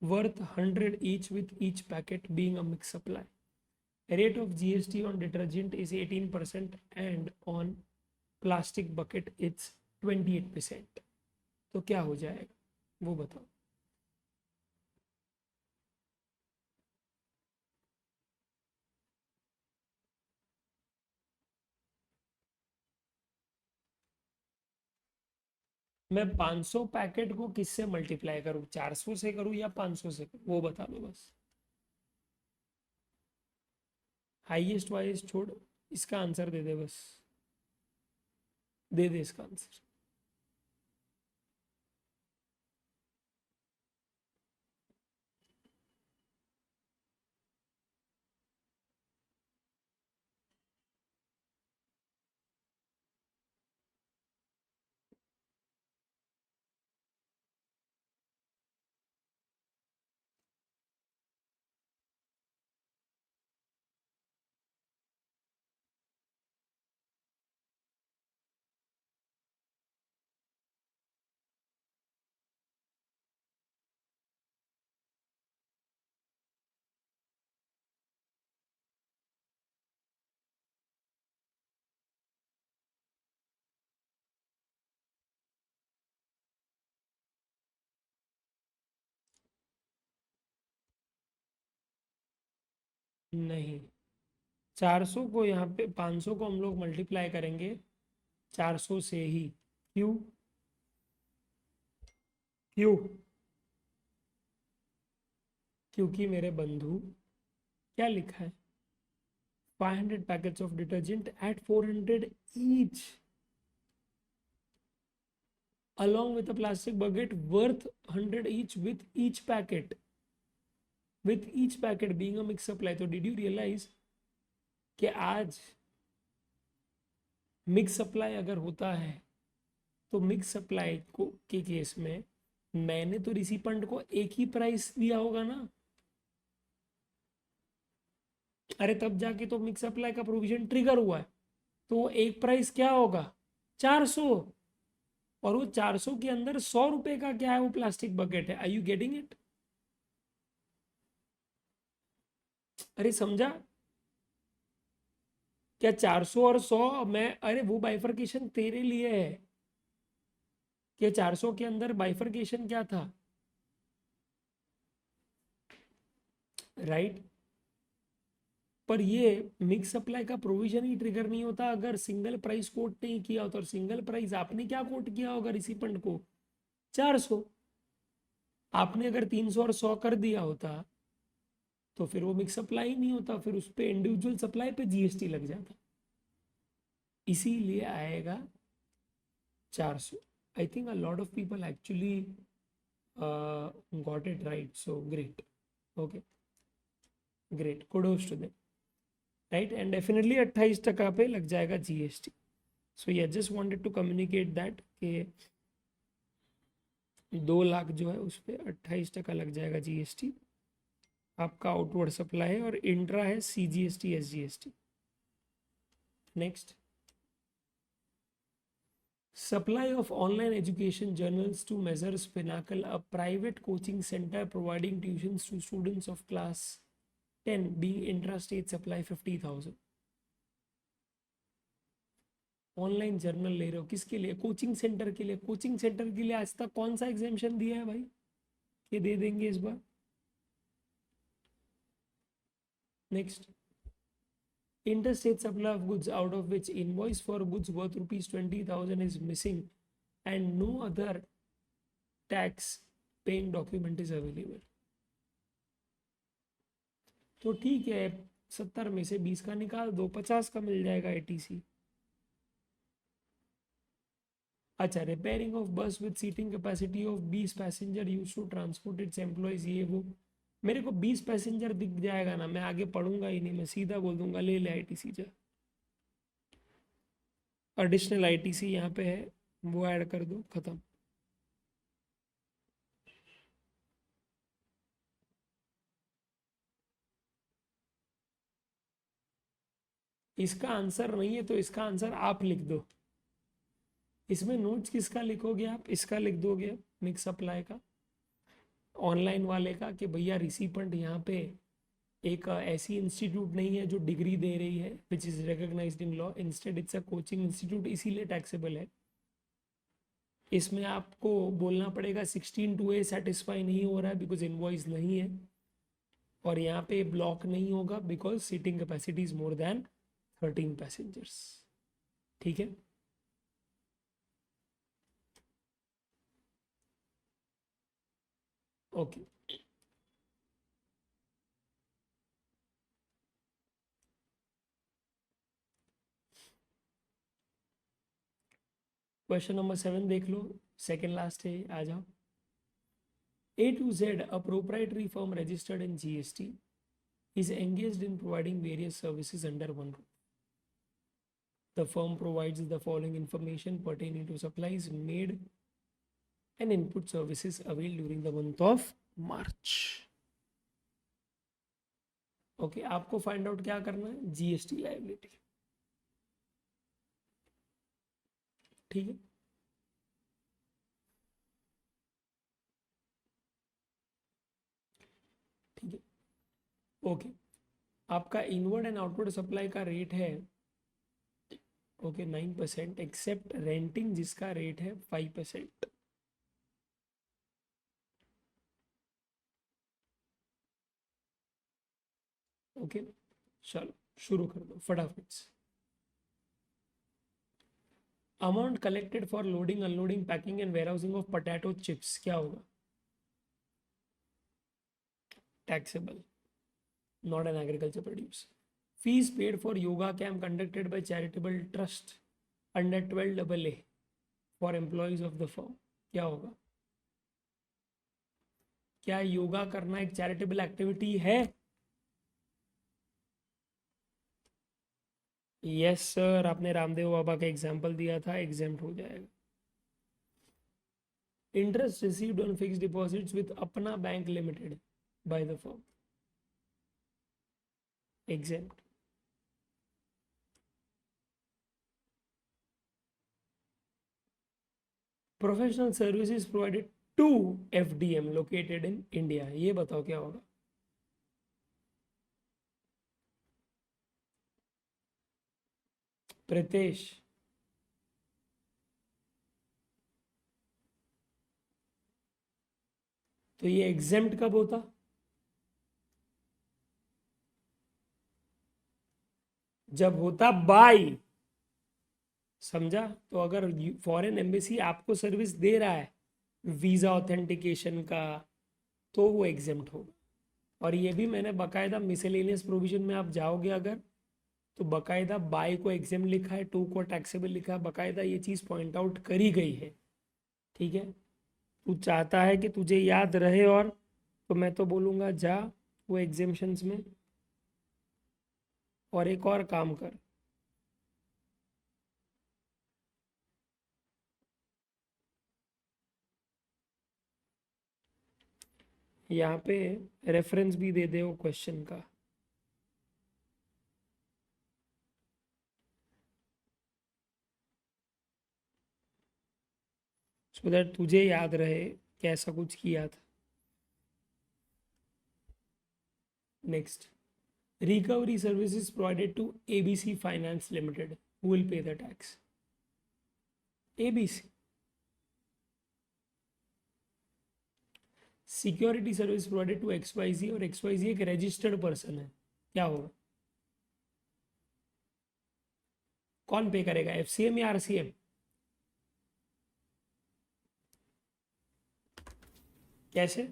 worth 100 each with each packet being a mixed supply. Rate of GST on detergent is 18% and on plastic bucket it's 28%। तो क्या हो जाएगा वो बताओ। मैं 500 पैकेट को किससे मल्टीप्लाई करूँ, 400 से करूँ या 500 से करूँ, वो बता दो बस। हाईएस्ट वाइज छोड़, इसका आंसर दे दे बस, दे दे इसका आंसर। नहीं, 400 को यहाँ पे 500 को हम लोग मल्टीप्लाई करेंगे 400 से ही। क्यों? क्यों? क्योंकि मेरे बंधु, क्या लिखा है, 500 packets of detergent at 400 each along with a plastic bucket worth 100 each with each packet being a mixed supply। तो did you realize कि आज मिक्स सप्लाई अगर होता है तो मिक्स सप्लाई को के केस में मैंने तो रिसिपेंट को एक ही प्राइस दिया होगा ना। अरे तब जाके तो मिक्स सप्लाई का प्रोविजन ट्रिगर हुआ है। तो वो एक प्राइस क्या होगा, 400। और वो 400 के अंदर 100 रुपए का क्या है, वो प्लास्टिक बकेट है। आई यू गेटिंग इट? अरे समझा क्या? 400 और 100 में, अरे वो बाइफर्केशन तेरे लिए है कि 400 के अंदर बाइफर्केशन क्या था, राइट? पर ये मिक्स सप्लाई का प्रोविजन ही ट्रिगर नहीं होता अगर सिंगल प्राइस कोट नहीं किया होता। और सिंगल प्राइस आपने क्या कोट किया होगा रिसिपेंट को, 400। आपने अगर 300 और 100 कर दिया होता तो फिर वो मिक्स सप्लाई ही नहीं होता, फिर उस पर इंडिविजुअल सप्लाई पे जीएसटी लग जाता। इसीलिए आएगा 400। I think a lot of people actually got it right, so great. Okay, great, kudos to them, right. And definitely 28% पे लग जाएगा जीएसटी। सो ये just wanted to communicate that कि 2 लाख जो है उस पर 28% लग जाएगा जीएसटी। आपका आउटवर्ड सप्लाई है और इंट्रा है CGST SGST. Next, supply of online education journals to Measures Pinnacle, a private coaching center providing tuitions to students of class 10 being intrastate supply 50,000। Online journal ले रहे हो किसके लिए? कोचिंग सेंटर के लिए। कोचिंग सेंटर के लिए आज तक कौन सा एग्जामेशन दिया है भाई, ये दे देंगे इस बार। Next, interstate supply of goods out of which invoice for goods worth rupees 20,000 is missing and no other tax paying document is available। तो ठीक है, 70 में से 20 का निकाल दो, 50 का मिल जाएगा एटीसी। अच्छा, repairing of bus with seating capacity of 20 passenger use to transport its employees, ये वो। मेरे को 20 पैसेंजर दिख जाएगा ना, मैं आगे पढ़ूंगा ही नहीं, मैं सीधा बोल दूंगा ले ले आईटीसी जा। एडिशनल आईटीसी यहाँ पे है, वो ऐड कर दो, खत्म। इसका आंसर नहीं है तो इसका आंसर आप लिख दो। इसमें नोट्स किसका लिखोगे आप? इसका लिख दोगे, मिक्स सप्लाई का, ऑनलाइन वाले का, कि भैया रिसिपेंट यहाँ पे एक ऐसी इंस्टीट्यूट नहीं है जो डिग्री दे रही है which is recognised in law, instead its a coaching institute, इसीलिए टैक्सेबल है। इसमें आपको बोलना पड़ेगा 16(2)A सेटिस्फाई नहीं हो रहा है बिकॉज इनवॉइस नहीं है, और यहाँ पे ब्लॉक नहीं होगा because seating capacity is more than 13 passengers. ठीक है, ओके। क्वेश्चन नंबर 7 देख लो, सेकेंड लास्ट है, आ जाओ। A to Z, a proprietary firm registered in GST, is engaged in providing various services under one roof. The firm provides the following information pertaining to supplies made and input services availed during the month of March. Okay, आपको फाइंड आउट क्या करना है, जीएसटी लायबिलिटी। ठीक है, ठीक है, ओके। आपका इनवर्ड एंड आउटवर्ड सप्लाई का रेट है ओके 9%, एक्सेप्ट रेंटिंग जिसका रेट है 5%। ओके, चलो शुरू कर दो फटाफट से। Amount collected for loading, unloading, packing and warehousing of potato chips क्या होगा, taxable, not an agriculture produce. Fees paid for yoga camp conducted by charitable trust under 12AA for employees of the firm क्या होगा। क्या योगा करना एक चैरिटेबल एक्टिविटी है? यस सर, आपने रामदेव बाबा का एग्जाम्पल दिया था, एग्जाम्प्ट हो जाएगा। Interest received on fixed deposits with Apna bank limited by the firm, exempt. Professional services provided to FDM located in India, ये बताओ क्या होगा। प्रीतेश, तो ये एग्जेम्प्ट कब होता, जब होता बाय, समझा। तो अगर फॉरेन एम्बेसी आपको सर्विस दे रहा है वीज़ा ऑथेंटिकेशन का, तो वो एग्जेम्प्ट होगा। और ये भी मैंने बाकायदा मिसलेनियस प्रोविजन में आप जाओगे अगर, तो बाकायदा बाय को एग्जाम लिखा है, टू को टैक्सेबल लिखा है, बाकायदा ये चीज़ पॉइंट आउट करी गई है। ठीक है, तू चाहता है कि तुझे याद रहे, और तो मैं तो बोलूँगा जा वो एग्जेम्पशंस में, और एक और काम कर, यहाँ पे रेफरेंस भी दे दे वो क्वेश्चन का, सो दैट तुझे याद रहे कैसा कुछ किया था। Next, recovery services provided to ABC Finance Limited, who will pay the tax, ABC। Security service provided to XYZ, और XYZ एक रजिस्टर्ड पर्सन है, क्या होगा, कौन पे करेगा, FCM या RCM, कैसे।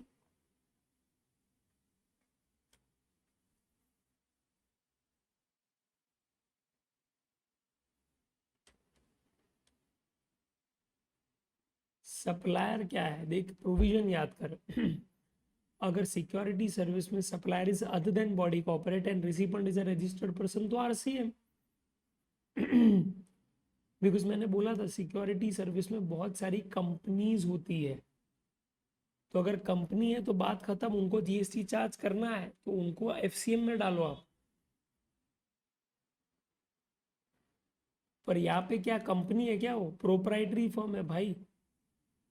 सप्लायर क्या है, देख प्रोविजन याद कर अगर सिक्योरिटी सर्विस में supplier is other than body corporate and recipient is a registered person, तो RCM बिकॉज मैंने बोला था सिक्योरिटी सर्विस में बहुत सारी कंपनीज होती है, तो अगर कंपनी है तो बात खत्म, उनको जीएसटी चार्ज करना है तो उनको FCM में डालो आप। पर यहाँ पे क्या कंपनी है क्या, वो प्रोप्राइटरी फर्म है भाई,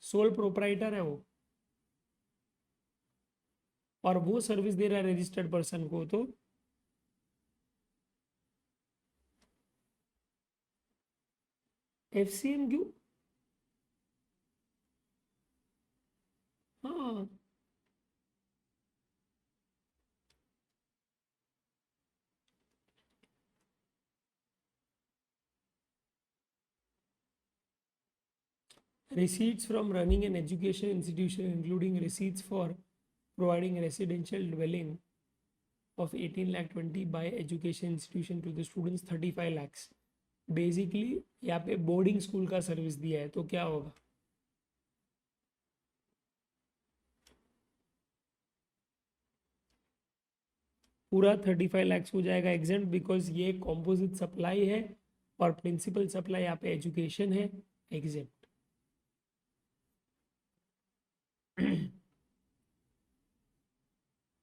सोल प्रोप्राइटर है वो, और वो सर्विस दे रहा है रजिस्टर्ड पर्सन को, तो FCM क्यों, हाँ। Receipts from running an education institution, including receipts for providing residential dwelling of 18 lakh 20 by education institution to the students 35 lakhs, basically यहाँ पे बोर्डिंग स्कूल का सर्विस दिया है तो क्या होगा, पूरा 35 लैक्स हो जाएगा एग्जेंट, बिकॉज ये कॉम्पोजिट सप्लाई है और प्रिंसिपल सप्लाई यहाँ पे एजुकेशन है, exempt.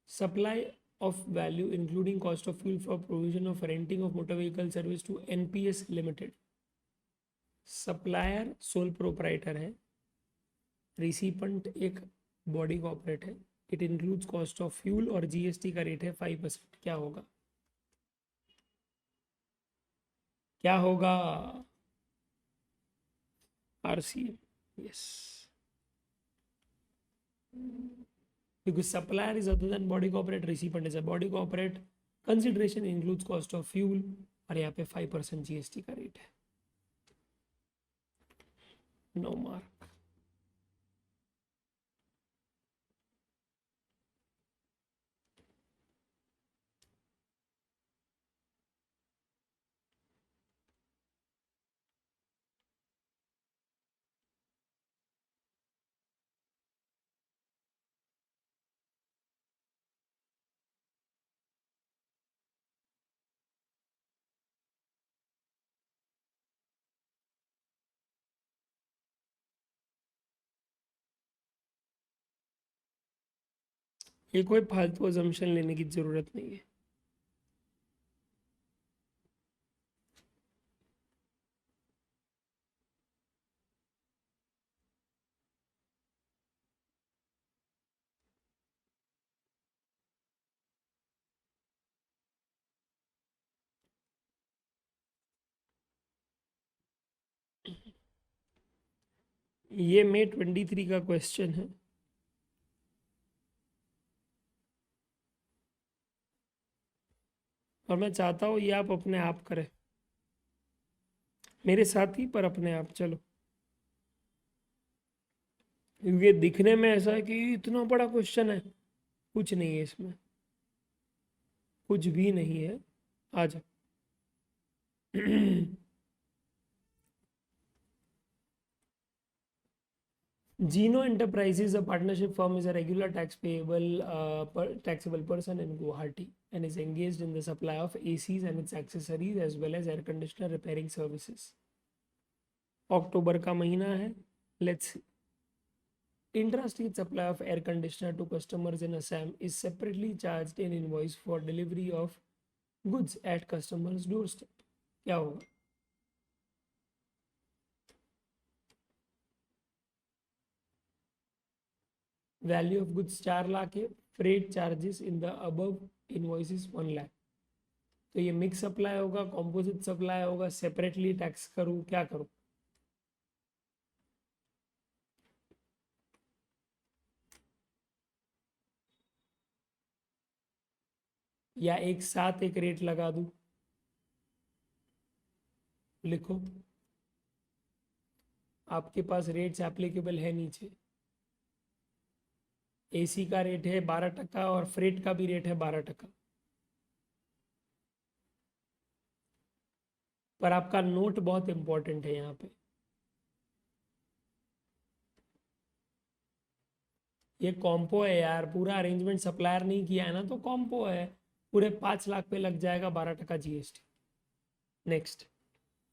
supply of value including cost of fuel for provision of renting of motor vehicle service to NPS Limited, supplier sole proprietor है, रिसिपेंट एक बॉडी कॉर्पोरेट है, it includes cost of fuel और जीएसटी का रेट है 5%, क्या होगा, क्या होगा, RCM, yes, because supplier is other than body corporate, recipient is a body corporate, consideration includes cost of fuel और यहाँ पे 5% जीएसटी का रेट है, नो मार्क। ये कोई फालतू अजम्पशन लेने की जरूरत नहीं है। ये May 23 का क्वेश्चन है, और मैं चाहता हूँ ये आप अपने आप करें, मेरे साथ ही पर अपने आप। चलो, क्योंकि दिखने में ऐसा है कि इतना बड़ा क्वेश्चन है, कुछ नहीं है इसमें, कुछ भी नहीं है। आ जाओ। Geno Enterprises, a partnership firm, is a regular taxable person in Guwahati and is engaged in the supply of ACs and its accessories as well as air conditioner repairing services. अक्टूबर का महीना है, let's see. Intrastate supply of air conditioner to customers in Assam is separately charged in invoice for delivery of goods at customers doorstep. क्या होगा, वैल्यू ऑफ गुड्स 4 लाख है, freight charges in the above invoices 1 lakh. तो ये मिक्स सप्लाई होगा, कॉम्पोजिट सप्लाई होगा, सेपरेटली टैक्स करूँ, क्या करूँ, या एक साथ एक रेट लगा दूँ, लिखो, आपके पास रेट्स एप्लीकेबल है नीचे। एसी का रेट है 12% और फ्रेट का भी रेट है 12%, पर आपका नोट बहुत इंपॉर्टेंट है यहाँ पे, ये कॉम्पो है यार, पूरा अरेंजमेंट सप्लायर नहीं किया है ना, तो कॉम्पो है, पूरे 5 लाख पे लग जाएगा 12% GST. Next,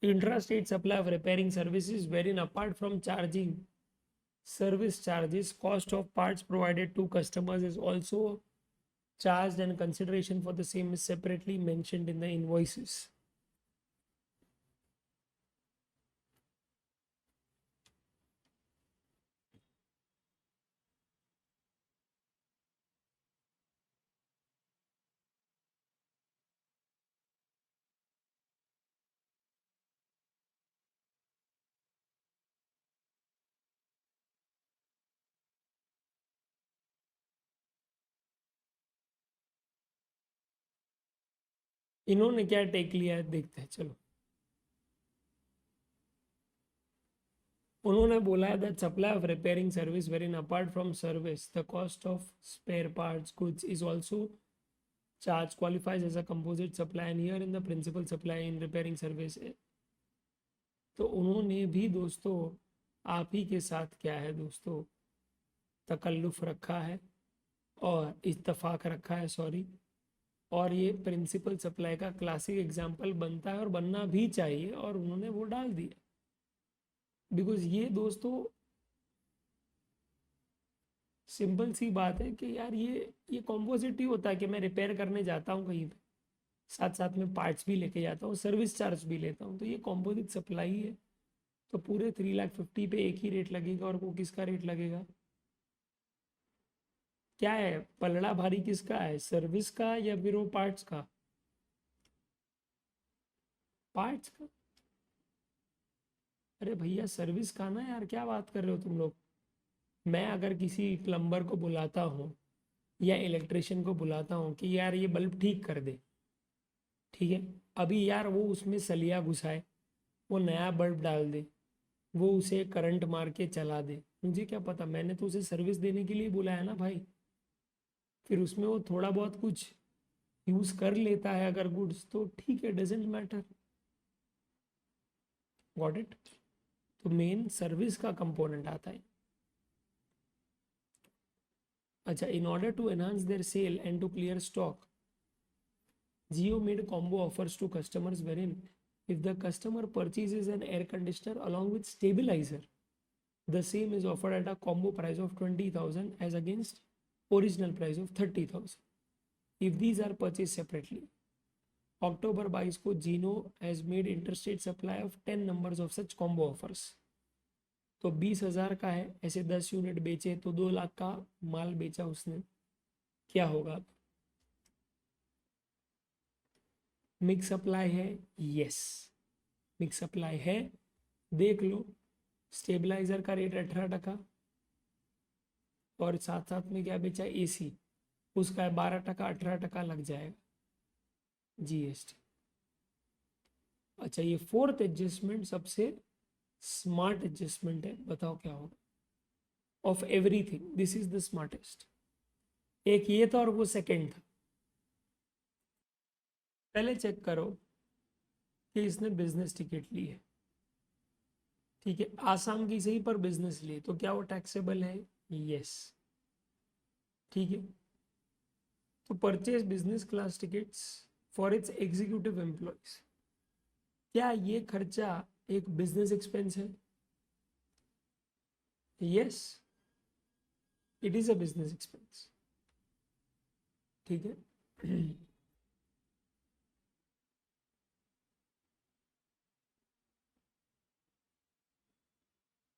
intrastate supply of repairing services wherein apart from charging service charges, cost of parts provided to customers is also charged and consideration for the same is separately mentioned in the invoices. इन्होंने क्या टेक लिया है देखते हैं, चलो। उन्होंने बोला है that supply of repairing service wherein apart from service the cost of spare parts goods is also charge qualifies as a composite supply, and here in the principal supply in repairing service तो उन्होंने भी दोस्तों आप ही के साथ क्या है दोस्तों, तकल्लुफ़ रखा है और इत्तफाक रखा है, सॉरी। और ये प्रिंसिपल सप्लाई का क्लासिक एग्जाम्पल बनता है और बनना भी चाहिए, और उन्होंने वो डाल दिया। बिकॉज ये दोस्तों सिंपल सी बात है कि यार ये कॉम्पोजिट ही होता है कि मैं रिपेयर करने जाता हूँ कहीं पे, साथ साथ में पार्ट्स भी लेके जाता हूँ, सर्विस चार्ज भी लेता हूँ, तो ये कॉम्पोजिट सप्लाई है। तो पूरे 3,50,000 पे एक ही रेट लगेगा, और वो किसका रेट लगेगा? क्या है पलड़ा भारी, किसका है, सर्विस का या फिर वो पार्ट्स का? पार्ट्स का। अरे भैया सर्विस का ना यार, क्या बात कर रहे हो तुम लोग। मैं अगर किसी प्लम्बर को बुलाता हूँ या इलेक्ट्रिशियन को बुलाता हूँ कि यार ये बल्ब ठीक कर दे, ठीक है, अभी यार वो उसमें सलिया घुसाए, वो नया बल्ब डाल दे, वो उसे करंट मार के चला दे, मुझे क्या पता, मैंने तो उसे सर्विस देने के लिए बुलाया ना भाई। फिर उसमें वो थोड़ा बहुत कुछ यूज़ कर लेता है अगर गुड्स, तो ठीक है, डजेंट मैटर। Got it. तो मेन सर्विस का कंपोनेंट आता है। अच्छा, in order to enhance their sale and to clear stock, Jio made combo offers to customers wherein if the customer purchases an air conditioner along with stabilizer, the same is offered at a combo price of 20,000 as against original price of 30,000 if these are purchased separately. October 22 को Jio has made interstate supply of 10 numbers of such combo offers. तो 20,000 का है, ऐसे 10 यूनिट बेचे तो 2 लाख का माल बेचा उसने, क्या होगा? मिक्स सप्लाई है, यस मिक्स सप्लाई है। देख लो, स्टेबलाइजर का रेट 18%, और साथ साथ में क्या बेचा, एसी, उसका है 12%, 18% लग जाएगा जीएसटी। अच्छा, ये फोर्थ एडजस्टमेंट सबसे स्मार्ट एडजस्टमेंट है, बताओ क्या होगा? Of everything this is the smartest. एक ये था और वो सेकंड था। पहले चेक करो कि इसने बिजनेस टिकट ली है, ठीक है, आसाम की सही पर बिजनेस ली, तो क्या वो टैक्सेबल है? यस, ठीक है। तो purchase business class tickets for its executive employees, क्या ये खर्चा एक बिजनेस एक्सपेंस है? Yes, it is a business expense, ठीक है।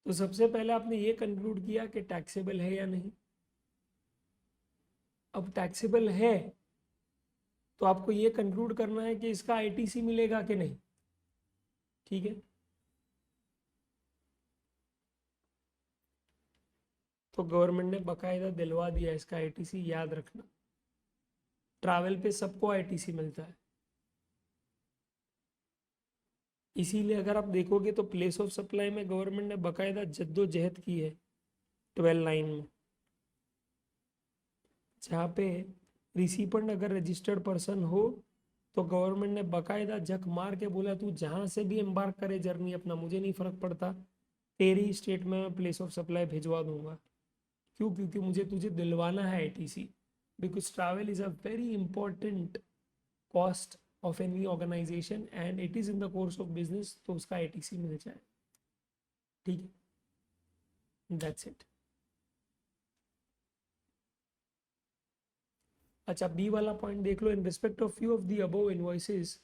तो सबसे पहले आपने ये कंक्लूड किया कि टैक्सेबल है या नहीं। अब टैक्सेबल है तो आपको ये कंक्लूड करना है कि इसका आईटीसी मिलेगा कि नहीं, ठीक है। तो गवर्नमेंट ने बकायदा दिलवा दिया इसका आईटीसी, याद रखना। ट्रैवल पे सबको आईटीसी मिलता है, इसीलिए अगर आप देखोगे तो प्लेस ऑफ सप्लाई में गवर्नमेंट ने बकायदा जद्दोजहद की है 12(9) में, जहाँ पे रिसिपेंट अगर रजिस्टर्ड पर्सन हो तो गवर्नमेंट ने बकायदा जक मार के बोला तू जहाँ से भी एम्बार्क करे जर्नी अपना, मुझे नहीं फर्क पड़ता, तेरी स्टेट में मैं प्लेस ऑफ सप्लाई भिजवा दूंगा। क्यों? क्योंकि मुझे तुझे दिलवाना है ITC, because travel is a very important cost of any organisation and it is in the course of business, तो उसका आईटीसी मिल जाए, ठीक है, दैट्स इट। अच्छा, बी वाला पॉइंट देख लो, in respect of few of the above invoices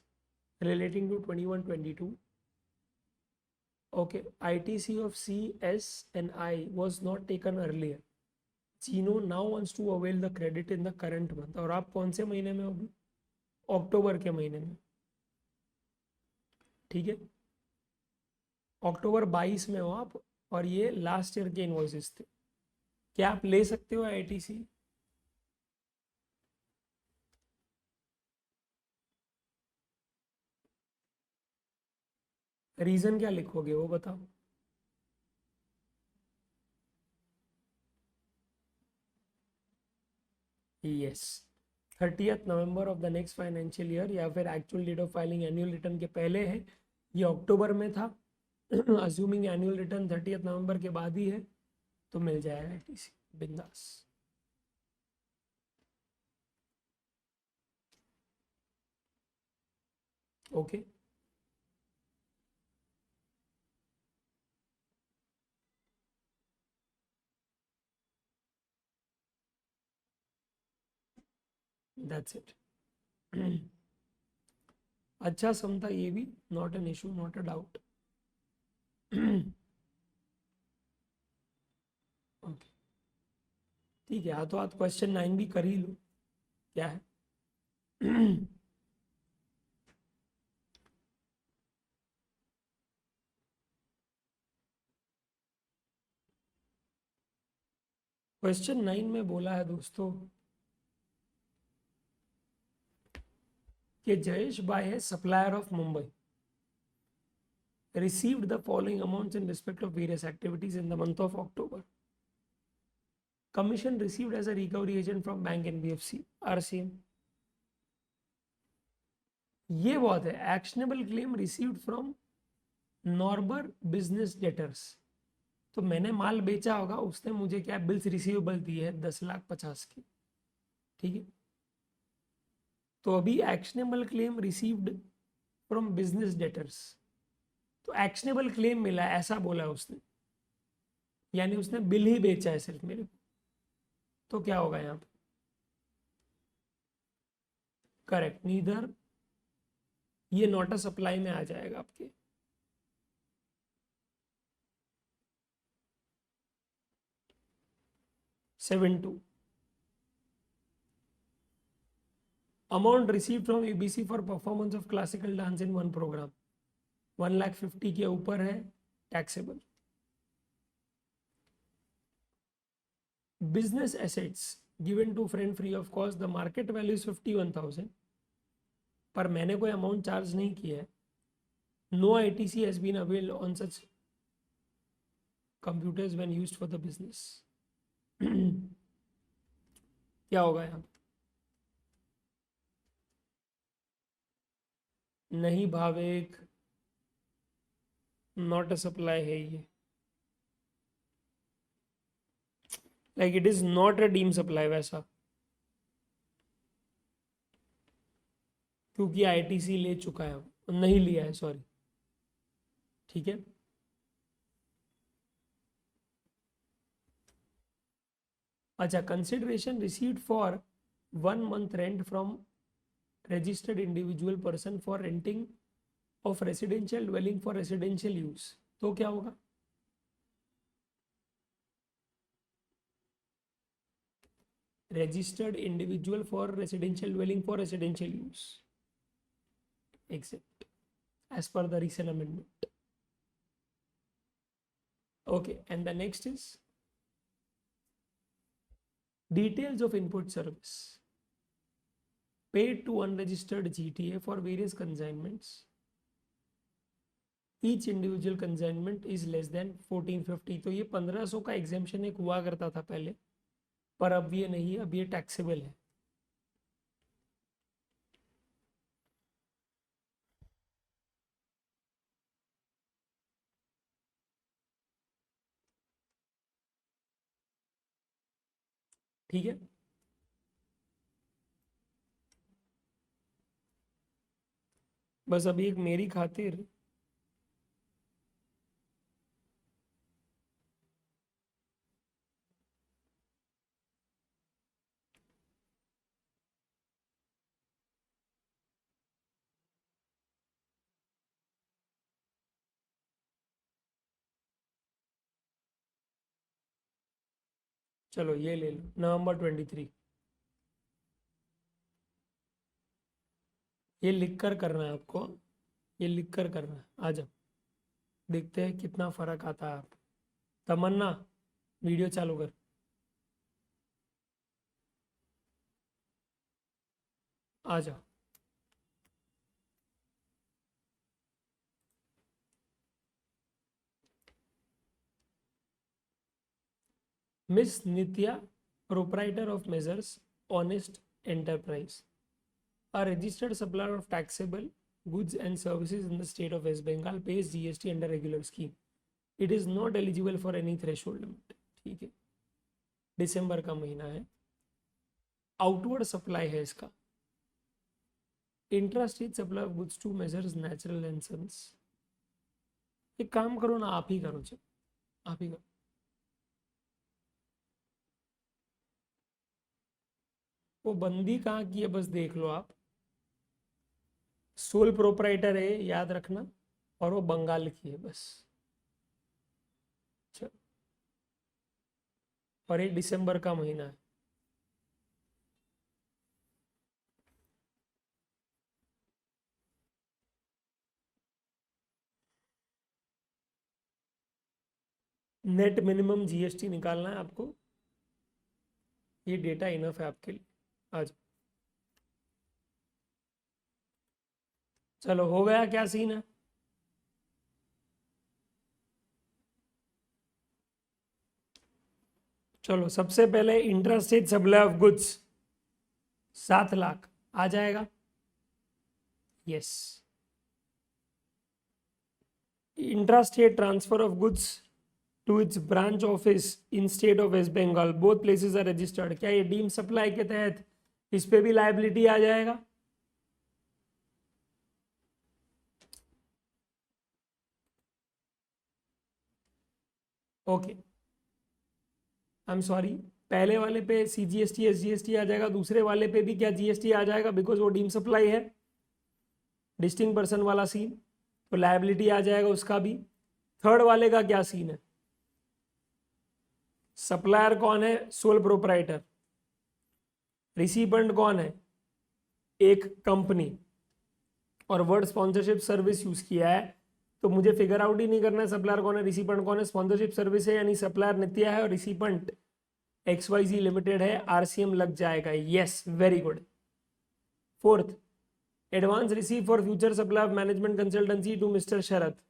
relating to 21-22, okay, ITC of C, S and I was not taken earlier. Chino now wants to avail the credit in the current month। और आप कौन से महीने में हो? अक्टूबर के महीने में, ठीक है, अक्टूबर 22 में हो आप, और ये लास्ट ईयर के इनवॉइसेस थे। क्या आप ले सकते हो आईटीसी? रीजन क्या लिखोगे वो बताओ? Yes, 30th November of the next financial year, या फिर actual date of filing annual return के पहले है, ये अक्टूबर में था, अज्यूमिंग एनुअल रिटर्न 30 नवंबर के बाद ही है तो मिल जाएगा आईटीसी बिंदास। Okay that's it. अच्छा सम था ये भी, not an issue, not a doubt. Okay ठीक है, हाथों हाथ क्वेश्चन 9 भी कर ही लो, क्या है। क्वेश्चन 9 में बोला है दोस्तों कि जयेश भाई है supplier of Mumbai, received the following amounts in respect of various activities in the month of October. Commission received as a recovery agent from bank NBFC, RCM. ये बहुत है, actionable claim received from normal business debtors. तो मैंने माल बेचा होगा, उसने मुझे क्या बिल्स रिसीवेबल दी है 10,50,000 की, ठीक है। तो अभी actionable claim received from business debtors, तो एक्शनेबल क्लेम मिला है ऐसा बोला है उसने, यानी उसने बिल ही बेचा है सिर्फ मेरे को। तो क्या होगा यहाँ पे, करेक्ट, नीदर, ये नॉट अ सप्लाई में आ जाएगा आपके। Seven two, amount receive from UBC for performance of classical dance in one programme, 1,50,000 के ऊपर है, taxable. Business assets given to friend free of cost, the market value is 51,000, पर मैंने कोई अमाउंट चार्ज नहीं किया है। No ITC has been availed on such computers when used for the business. क्या होगा यहाँ, नहीं भावेक, नॉट अ सप्लाई है ये, like it is not a deem supply वैसा, क्योंकि आईटीसी ले चुका है, नहीं लिया है, सॉरी, ठीक है। अच्छा, consideration received for 1 month rent from registered individual person for renting of residential dwelling for residential use, तो क्या होगा, registered individual for residential dwelling for residential use, except as per the recent amendment. Okay, and the next is details of input service paid to unregistered GTA for various consignments. Each individual consignment is less than 1450, तो ये 1500 का एग्जेम्पशन एक हुआ करता था पहले, पर अब ये नहीं है, अब ये टैक्सेबल है। ठीक है, बस अभी एक मेरी खातिर चलो ये ले लो, November 23, ये लिख कर करना है आपको, ये लिख कर करना है, आ जाओ देखते हैं कितना फर्क आता है। आप तमन्ना वीडियो चालू कर, आ जाओ। Miss Nitya, proprietor of measures honest enterprise, a registered supplier of taxable goods and services in the state of West Bengal pays GST under regular scheme. It is not eligible for any threshold limit. ठीक है, दिसंबर का महीना है, आउटवर्ड सप्लाई है इसका, intra state supply of goods to majors natural and sons. एक काम करो ना, आप ही करो, चलो आप ही करो। वो बंदी कहाँ की है बस देख लो आप, सोल प्रोपराइटर है याद रखना, और वो बंगाल की है बस। चलो, और ये दिसंबर का महीना है। नेट मिनिमम जीएसटी निकालना है आपको, ये डेटा इनफ है आपके लिए। आज चलो हो गया, क्या सीन है? चलो सबसे पहले intra state supply of goods 7 lakh आ जाएगा, yes. Intra state transfer of goods to its branch office in state of West Bengal, both places are registered। क्या ये डीम सप्लाई के तहत इस पे भी लायबिलिटी आ जाएगा? ओके, आई एम सॉरी, पहले वाले पे CGST SGST आ जाएगा, दूसरे वाले पे भी क्या GST आ जाएगा, बिकॉज वो डीम सप्लाई है, डिस्टिंक्ट पर्सन वाला सीन, तो लायबिलिटी आ जाएगा उसका भी। थर्ड वाले का क्या सीन है? सप्लायर कौन है? Sole proprietor. रिसीपेंट कौन है? एक कंपनी। और वर्ड स्पॉन्सरशिप सर्विस यूज किया है, तो मुझे फिगर आउट ही नहीं करना है सप्लायर कौन है, रिसीपेंट कौन है। स्पॉन्सरशिप सर्विस है यानी सप्लायर नित्या है और रिसीपेंट XYZ लिमिटेड है, RCM लग जाएगा, yes, very good. Fourth, advance receive for future supply of management consultancy to mister Sharad.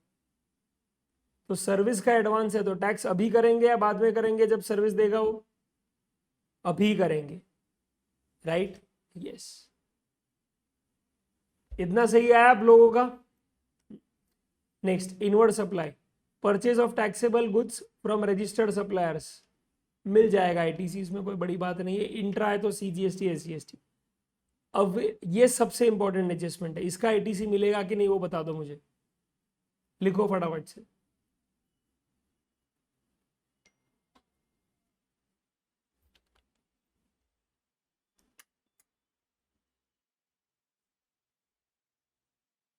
तो सर्विस का एडवांस है तो टैक्स अभी करेंगे या बाद में करेंगे जब सर्विस देगा वो? अभी करेंगे, राइट, यस। इतना सही आया आप लोगों का? Next, inward supply, purchase of taxable goods from registered suppliers, मिल जाएगा ITC, इसमें कोई बड़ी बात नहीं है। इंट्रा है तो CGST SGST। अब ये सबसे इंपॉर्टेंट एडजस्टमेंट है, इसका ITC मिलेगा कि नहीं वो बता दो मुझे, लिखो फटाफट से।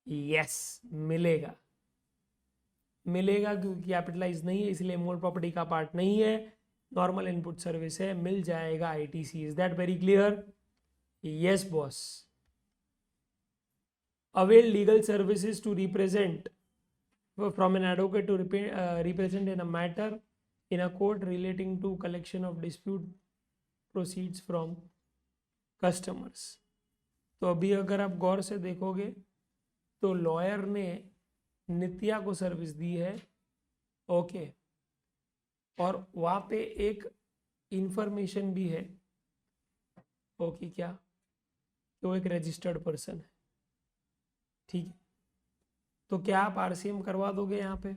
यस, मिलेगा, मिलेगा क्योंकि कैपिटलाइज नहीं है, इसलिए मोल प्रॉपर्टी का पार्ट नहीं है, नॉर्मल इनपुट सर्विस है, मिल जाएगा ITC। Is that very clear? Yes boss. Avail legal services to represent from an advocate to represent in a matter in a court relating to collection of dispute proceeds from customers. तो अभी अगर आप गौर से देखोगे तो लॉयर ने नित्या को सर्विस दी है, ओके, और वहाँ पे एक इंफॉर्मेशन भी है, ओके, क्या तो एक रजिस्टर्ड पर्सन है, ठीक है। तो क्या आप RCM करवा दोगे यहाँ पे?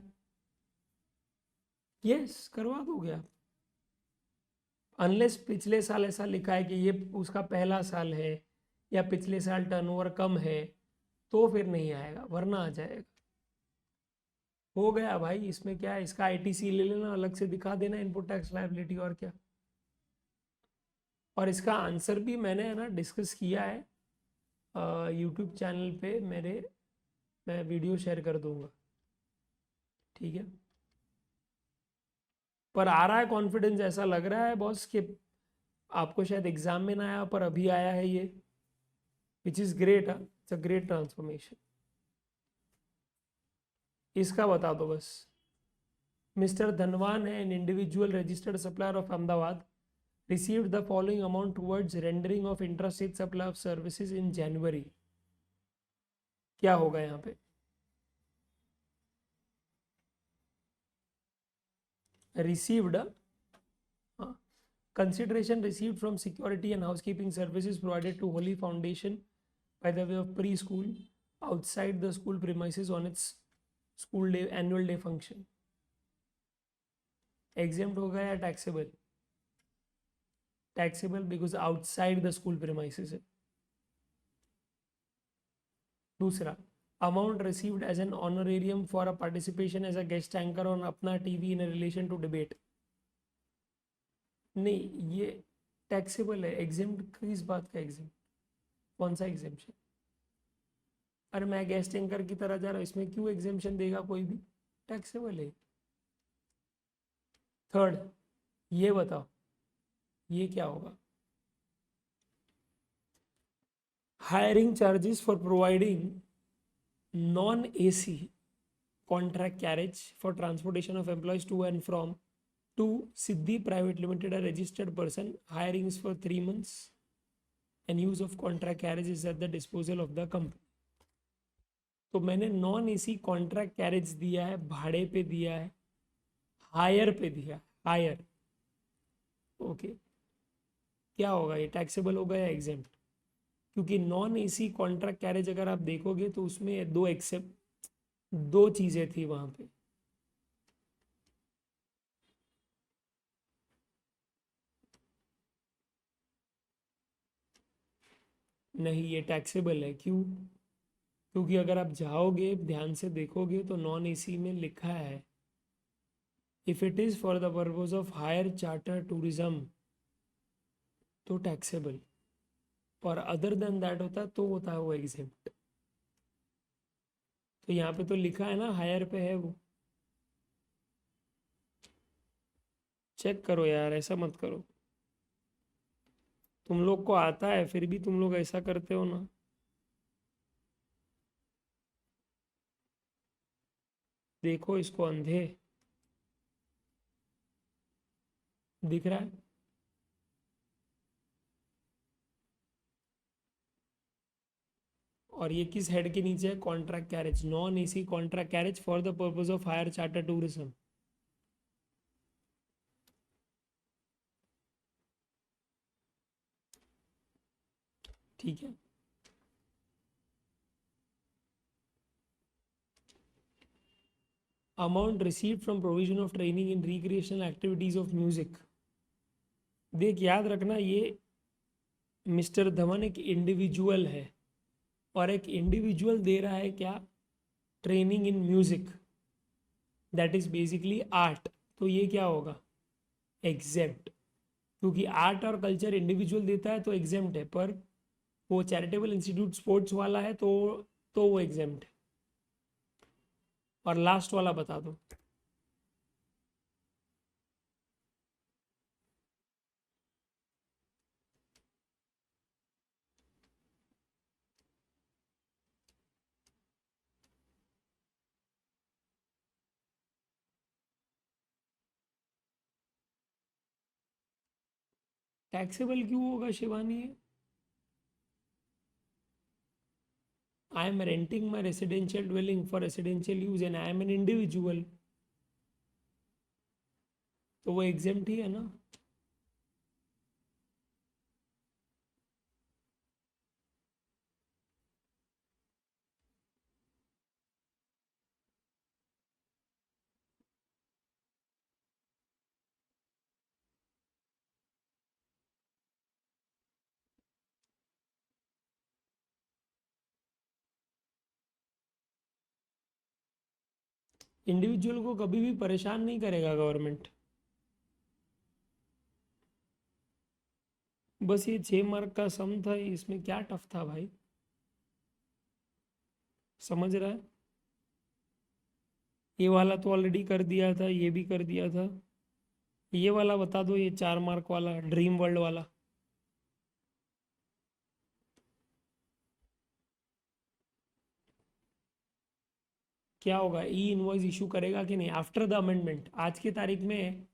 यस, करवा दोगे आप, अनलेस पिछले साल ऐसा लिखा है कि ये उसका पहला साल है या पिछले साल टर्नओवर कम है, तो फिर नहीं आएगा, वरना आ जाएगा। हो गया भाई, इसमें क्या है, इसका ITC ले लेना, अलग से दिखा देना इनपुट टैक्स लायबिलिटी, और क्या। और इसका आंसर भी मैंने है ना डिस्कस किया है यूट्यूब चैनल पे मेरे, मैं वीडियो शेयर कर दूंगा, ठीक है। पर आ रहा है कॉन्फिडेंस, ऐसा लग रहा है बॉस कि आपको शायद एग्जाम में ना आया पर अभी आया है ये, which is great, it's a great transformation. इसका बता दो बस। मिस्टर धनवान है an individual registered supplier of Ahmedabad, received the following amount towards rendering of intrastate supply of services in January। क्या होगा यहाँ पे? received, consideration received from security and housekeeping services provided to Holy Foundation by the way of preschool outside the school premises on its school day annual day function, exempt होगा या taxable? Taxable because outside the school premises है. दूसरा, amount received as an honorarium for a participation as a guest anchor on अपना TV in a relation to debate. नहीं, ये टैक्सेबल है. एग्जेम्प्ट किस बात का एग्जेम्प्ट? कौन सा एग्जेम्पशन? अरे मैं गेस्ट एंकर की तरह जा रहा हूँ, इसमें क्यों एग्जेम्पशन देगा कोई भी? टैक्सेबल है. थर्ड, ये बताओ ये क्या होगा? Hiring charges for providing non AC contract carriage for transportation of employees to and from to Siddhi Private Limited, a registered person. Hiring is for 3 months and use of contract carriage is at the disposal of the company. तो मैंने नॉन एसी कॉन्ट्रैक्ट कैरेज दिया है, भाड़े पे दिया है, हायर पे दिया, हायर. ओके, क्या होगा ये? टैक्सेबल होगा या एग्जेम्प्ट? क्योंकि नॉन एसी कॉन्ट्रैक्ट कैरेज अगर आप देखोगे तो उसमें दो चीजें थी वहां पे. नहीं, ये टैक्सेबल है. क्यों? क्योंकि अगर आप जाओगे ध्यान से देखोगे तो नॉन एसी में लिखा है if it is for the purpose of hire charter tourism तो टैक्सेबल, और अदर देन दैट होता है तो होता है वो एग्जेम्प्ट. तो यहाँ पे तो लिखा है ना हायर पे है वो. चेक करो यार, ऐसा मत करो. तुम लोग को आता है फिर भी तुम लोग ऐसा करते हो ना. देखो इसको अंधे दिख रहा है. और ये किस हेड के नीचे है? Contract carriage, non AC contract carriage for the purpose of hire charter tourism. ठीक है. Amount received from provision of training in recreational activities of music. देख याद रखना, ये मिस्टर धवन एक इंडिविजुअल है और एक इंडिविजुअल दे रहा है क्या? Training in music, that is basically art. तो ये क्या होगा? एग्जेम्प्ट. क्योंकि आर्ट और कल्चर इंडिविजुअल देता है तो एग्जेम्प्ट है, पर वो चैरिटेबल इंस्टीट्यूट स्पोर्ट्स वाला है तो वो एग्जेम्प्ट है. और लास्ट वाला बता दो. टैक्सेबल क्यों होगा Shivani? I am renting my residential dwelling for residential use and I am an individual, तो वो एग्जेम्प्ट ही है ना. इंडिविजुअल को कभी भी परेशान नहीं करेगा गवर्नमेंट. बस ये 6 मार्क का सम था, इसमें क्या टफ था भाई? समझ रहा है? ये वाला तो ऑलरेडी कर दिया था, ये भी कर दिया था. ये वाला बता दो, ये 4 मार्क वाला ड्रीम वर्ल्ड वाला. क्या होगा? ई इनवॉइस इशू करेगा कि नहीं आफ्टर द अमेंडमेंट? आज की तारीख में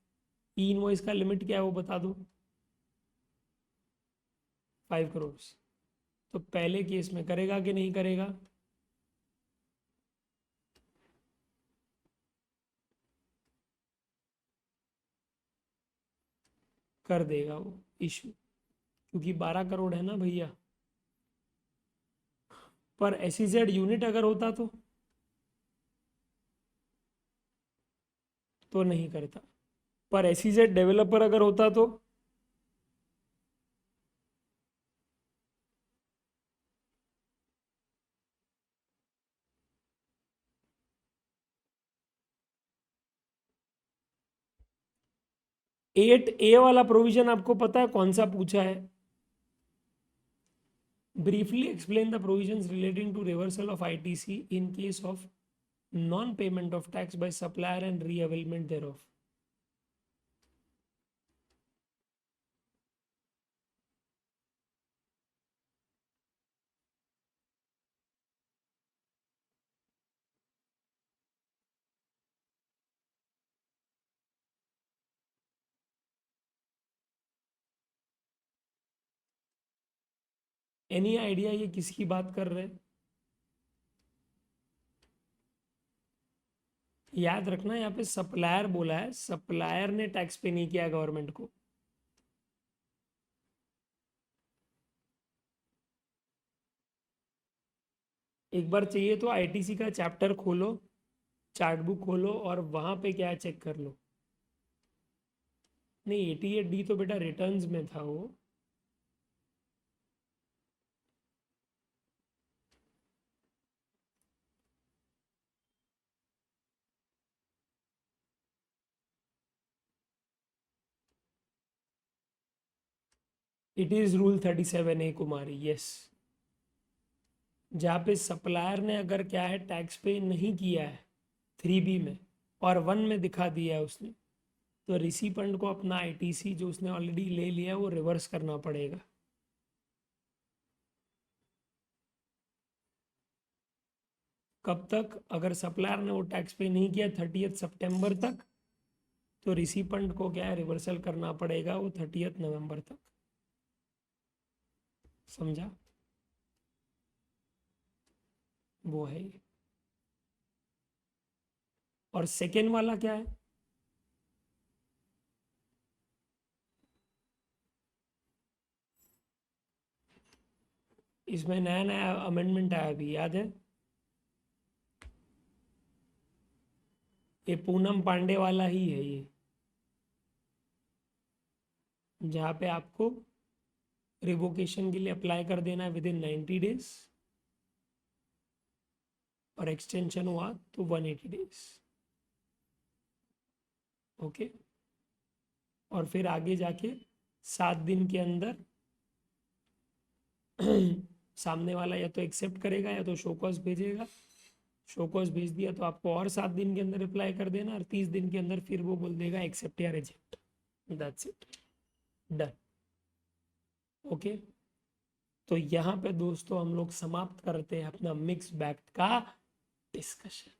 ई इनवॉइस का लिमिट क्या है वो बता दो. 5 करोड़. तो पहले केस में करेगा कि नहीं करेगा? कर देगा वो इशू, क्योंकि 12 करोड़ है ना भैया. पर SEZ यूनिट अगर होता तो नहीं करता। पर SEZ डेवलपर अगर होता तो एट ए वाला प्रोविजन आपको पता है कौन सा पूछा है? Briefly explain the provisions relating to reversal of ITC in case of non payment of tax by supplier and reavailment thereof। Any idea ये किसकी बात कर रहे हैं? याद रखना यहाँ पे सप्लायर बोला है, सप्लायर ने टैक्स पे नहीं किया गवर्नमेंट को। एक बार चाहिए तो ITC का चैप्टर खोलो, चार्ट बुक खोलो और वहां पे क्या चेक कर लो। नहीं 88D तो बेटा रिटर्न्स में था वो। It is rule 37A Kumari, yes. जहाँ पे सप्लायर ने अगर क्या है टैक्स पे नहीं किया है 3B में और 1 में दिखा दिया है उसने, तो रिसिपेंट को अपना ITC जो उसने ऑलरेडी ले लिया है वो रिवर्स करना पड़ेगा। कब तक? अगर सप्लायर ने वो टैक्स पे नहीं किया 30 सितंबर तक, तो रिसिपेंट को क्या है रिवर्सल करना पड़ेगा वो 30 नवंबर तक। समझा? वो है ये। और सेकेंड वाला क्या है? इसमें नया नया अमेंडमेंट आया अभी, याद है? ये पूनम पांडे वाला ही है ये, जहाँ पे आपको रिवोकेशन के लिए अप्लाई कर देना है विद इन 90 डेज और एक्सटेंशन हुआ तो 180 डेज। ओके। और फिर आगे जाके 7 दिन के अंदर सामने वाला या तो एक्सेप्ट करेगा या तो शोकॉज भेजेगा। शोकॉज भेज दिया तो आपको और 7 दिन के अंदर रिप्लाई कर देना और 30 दिन के अंदर फिर वो बोल देगा एक्सेप्ट या reject. That's it, done. Okay. तो यहाँ पे दोस्तों हम लोग समाप्त करते हैं अपना मिक्स बैग का डिस्कशन।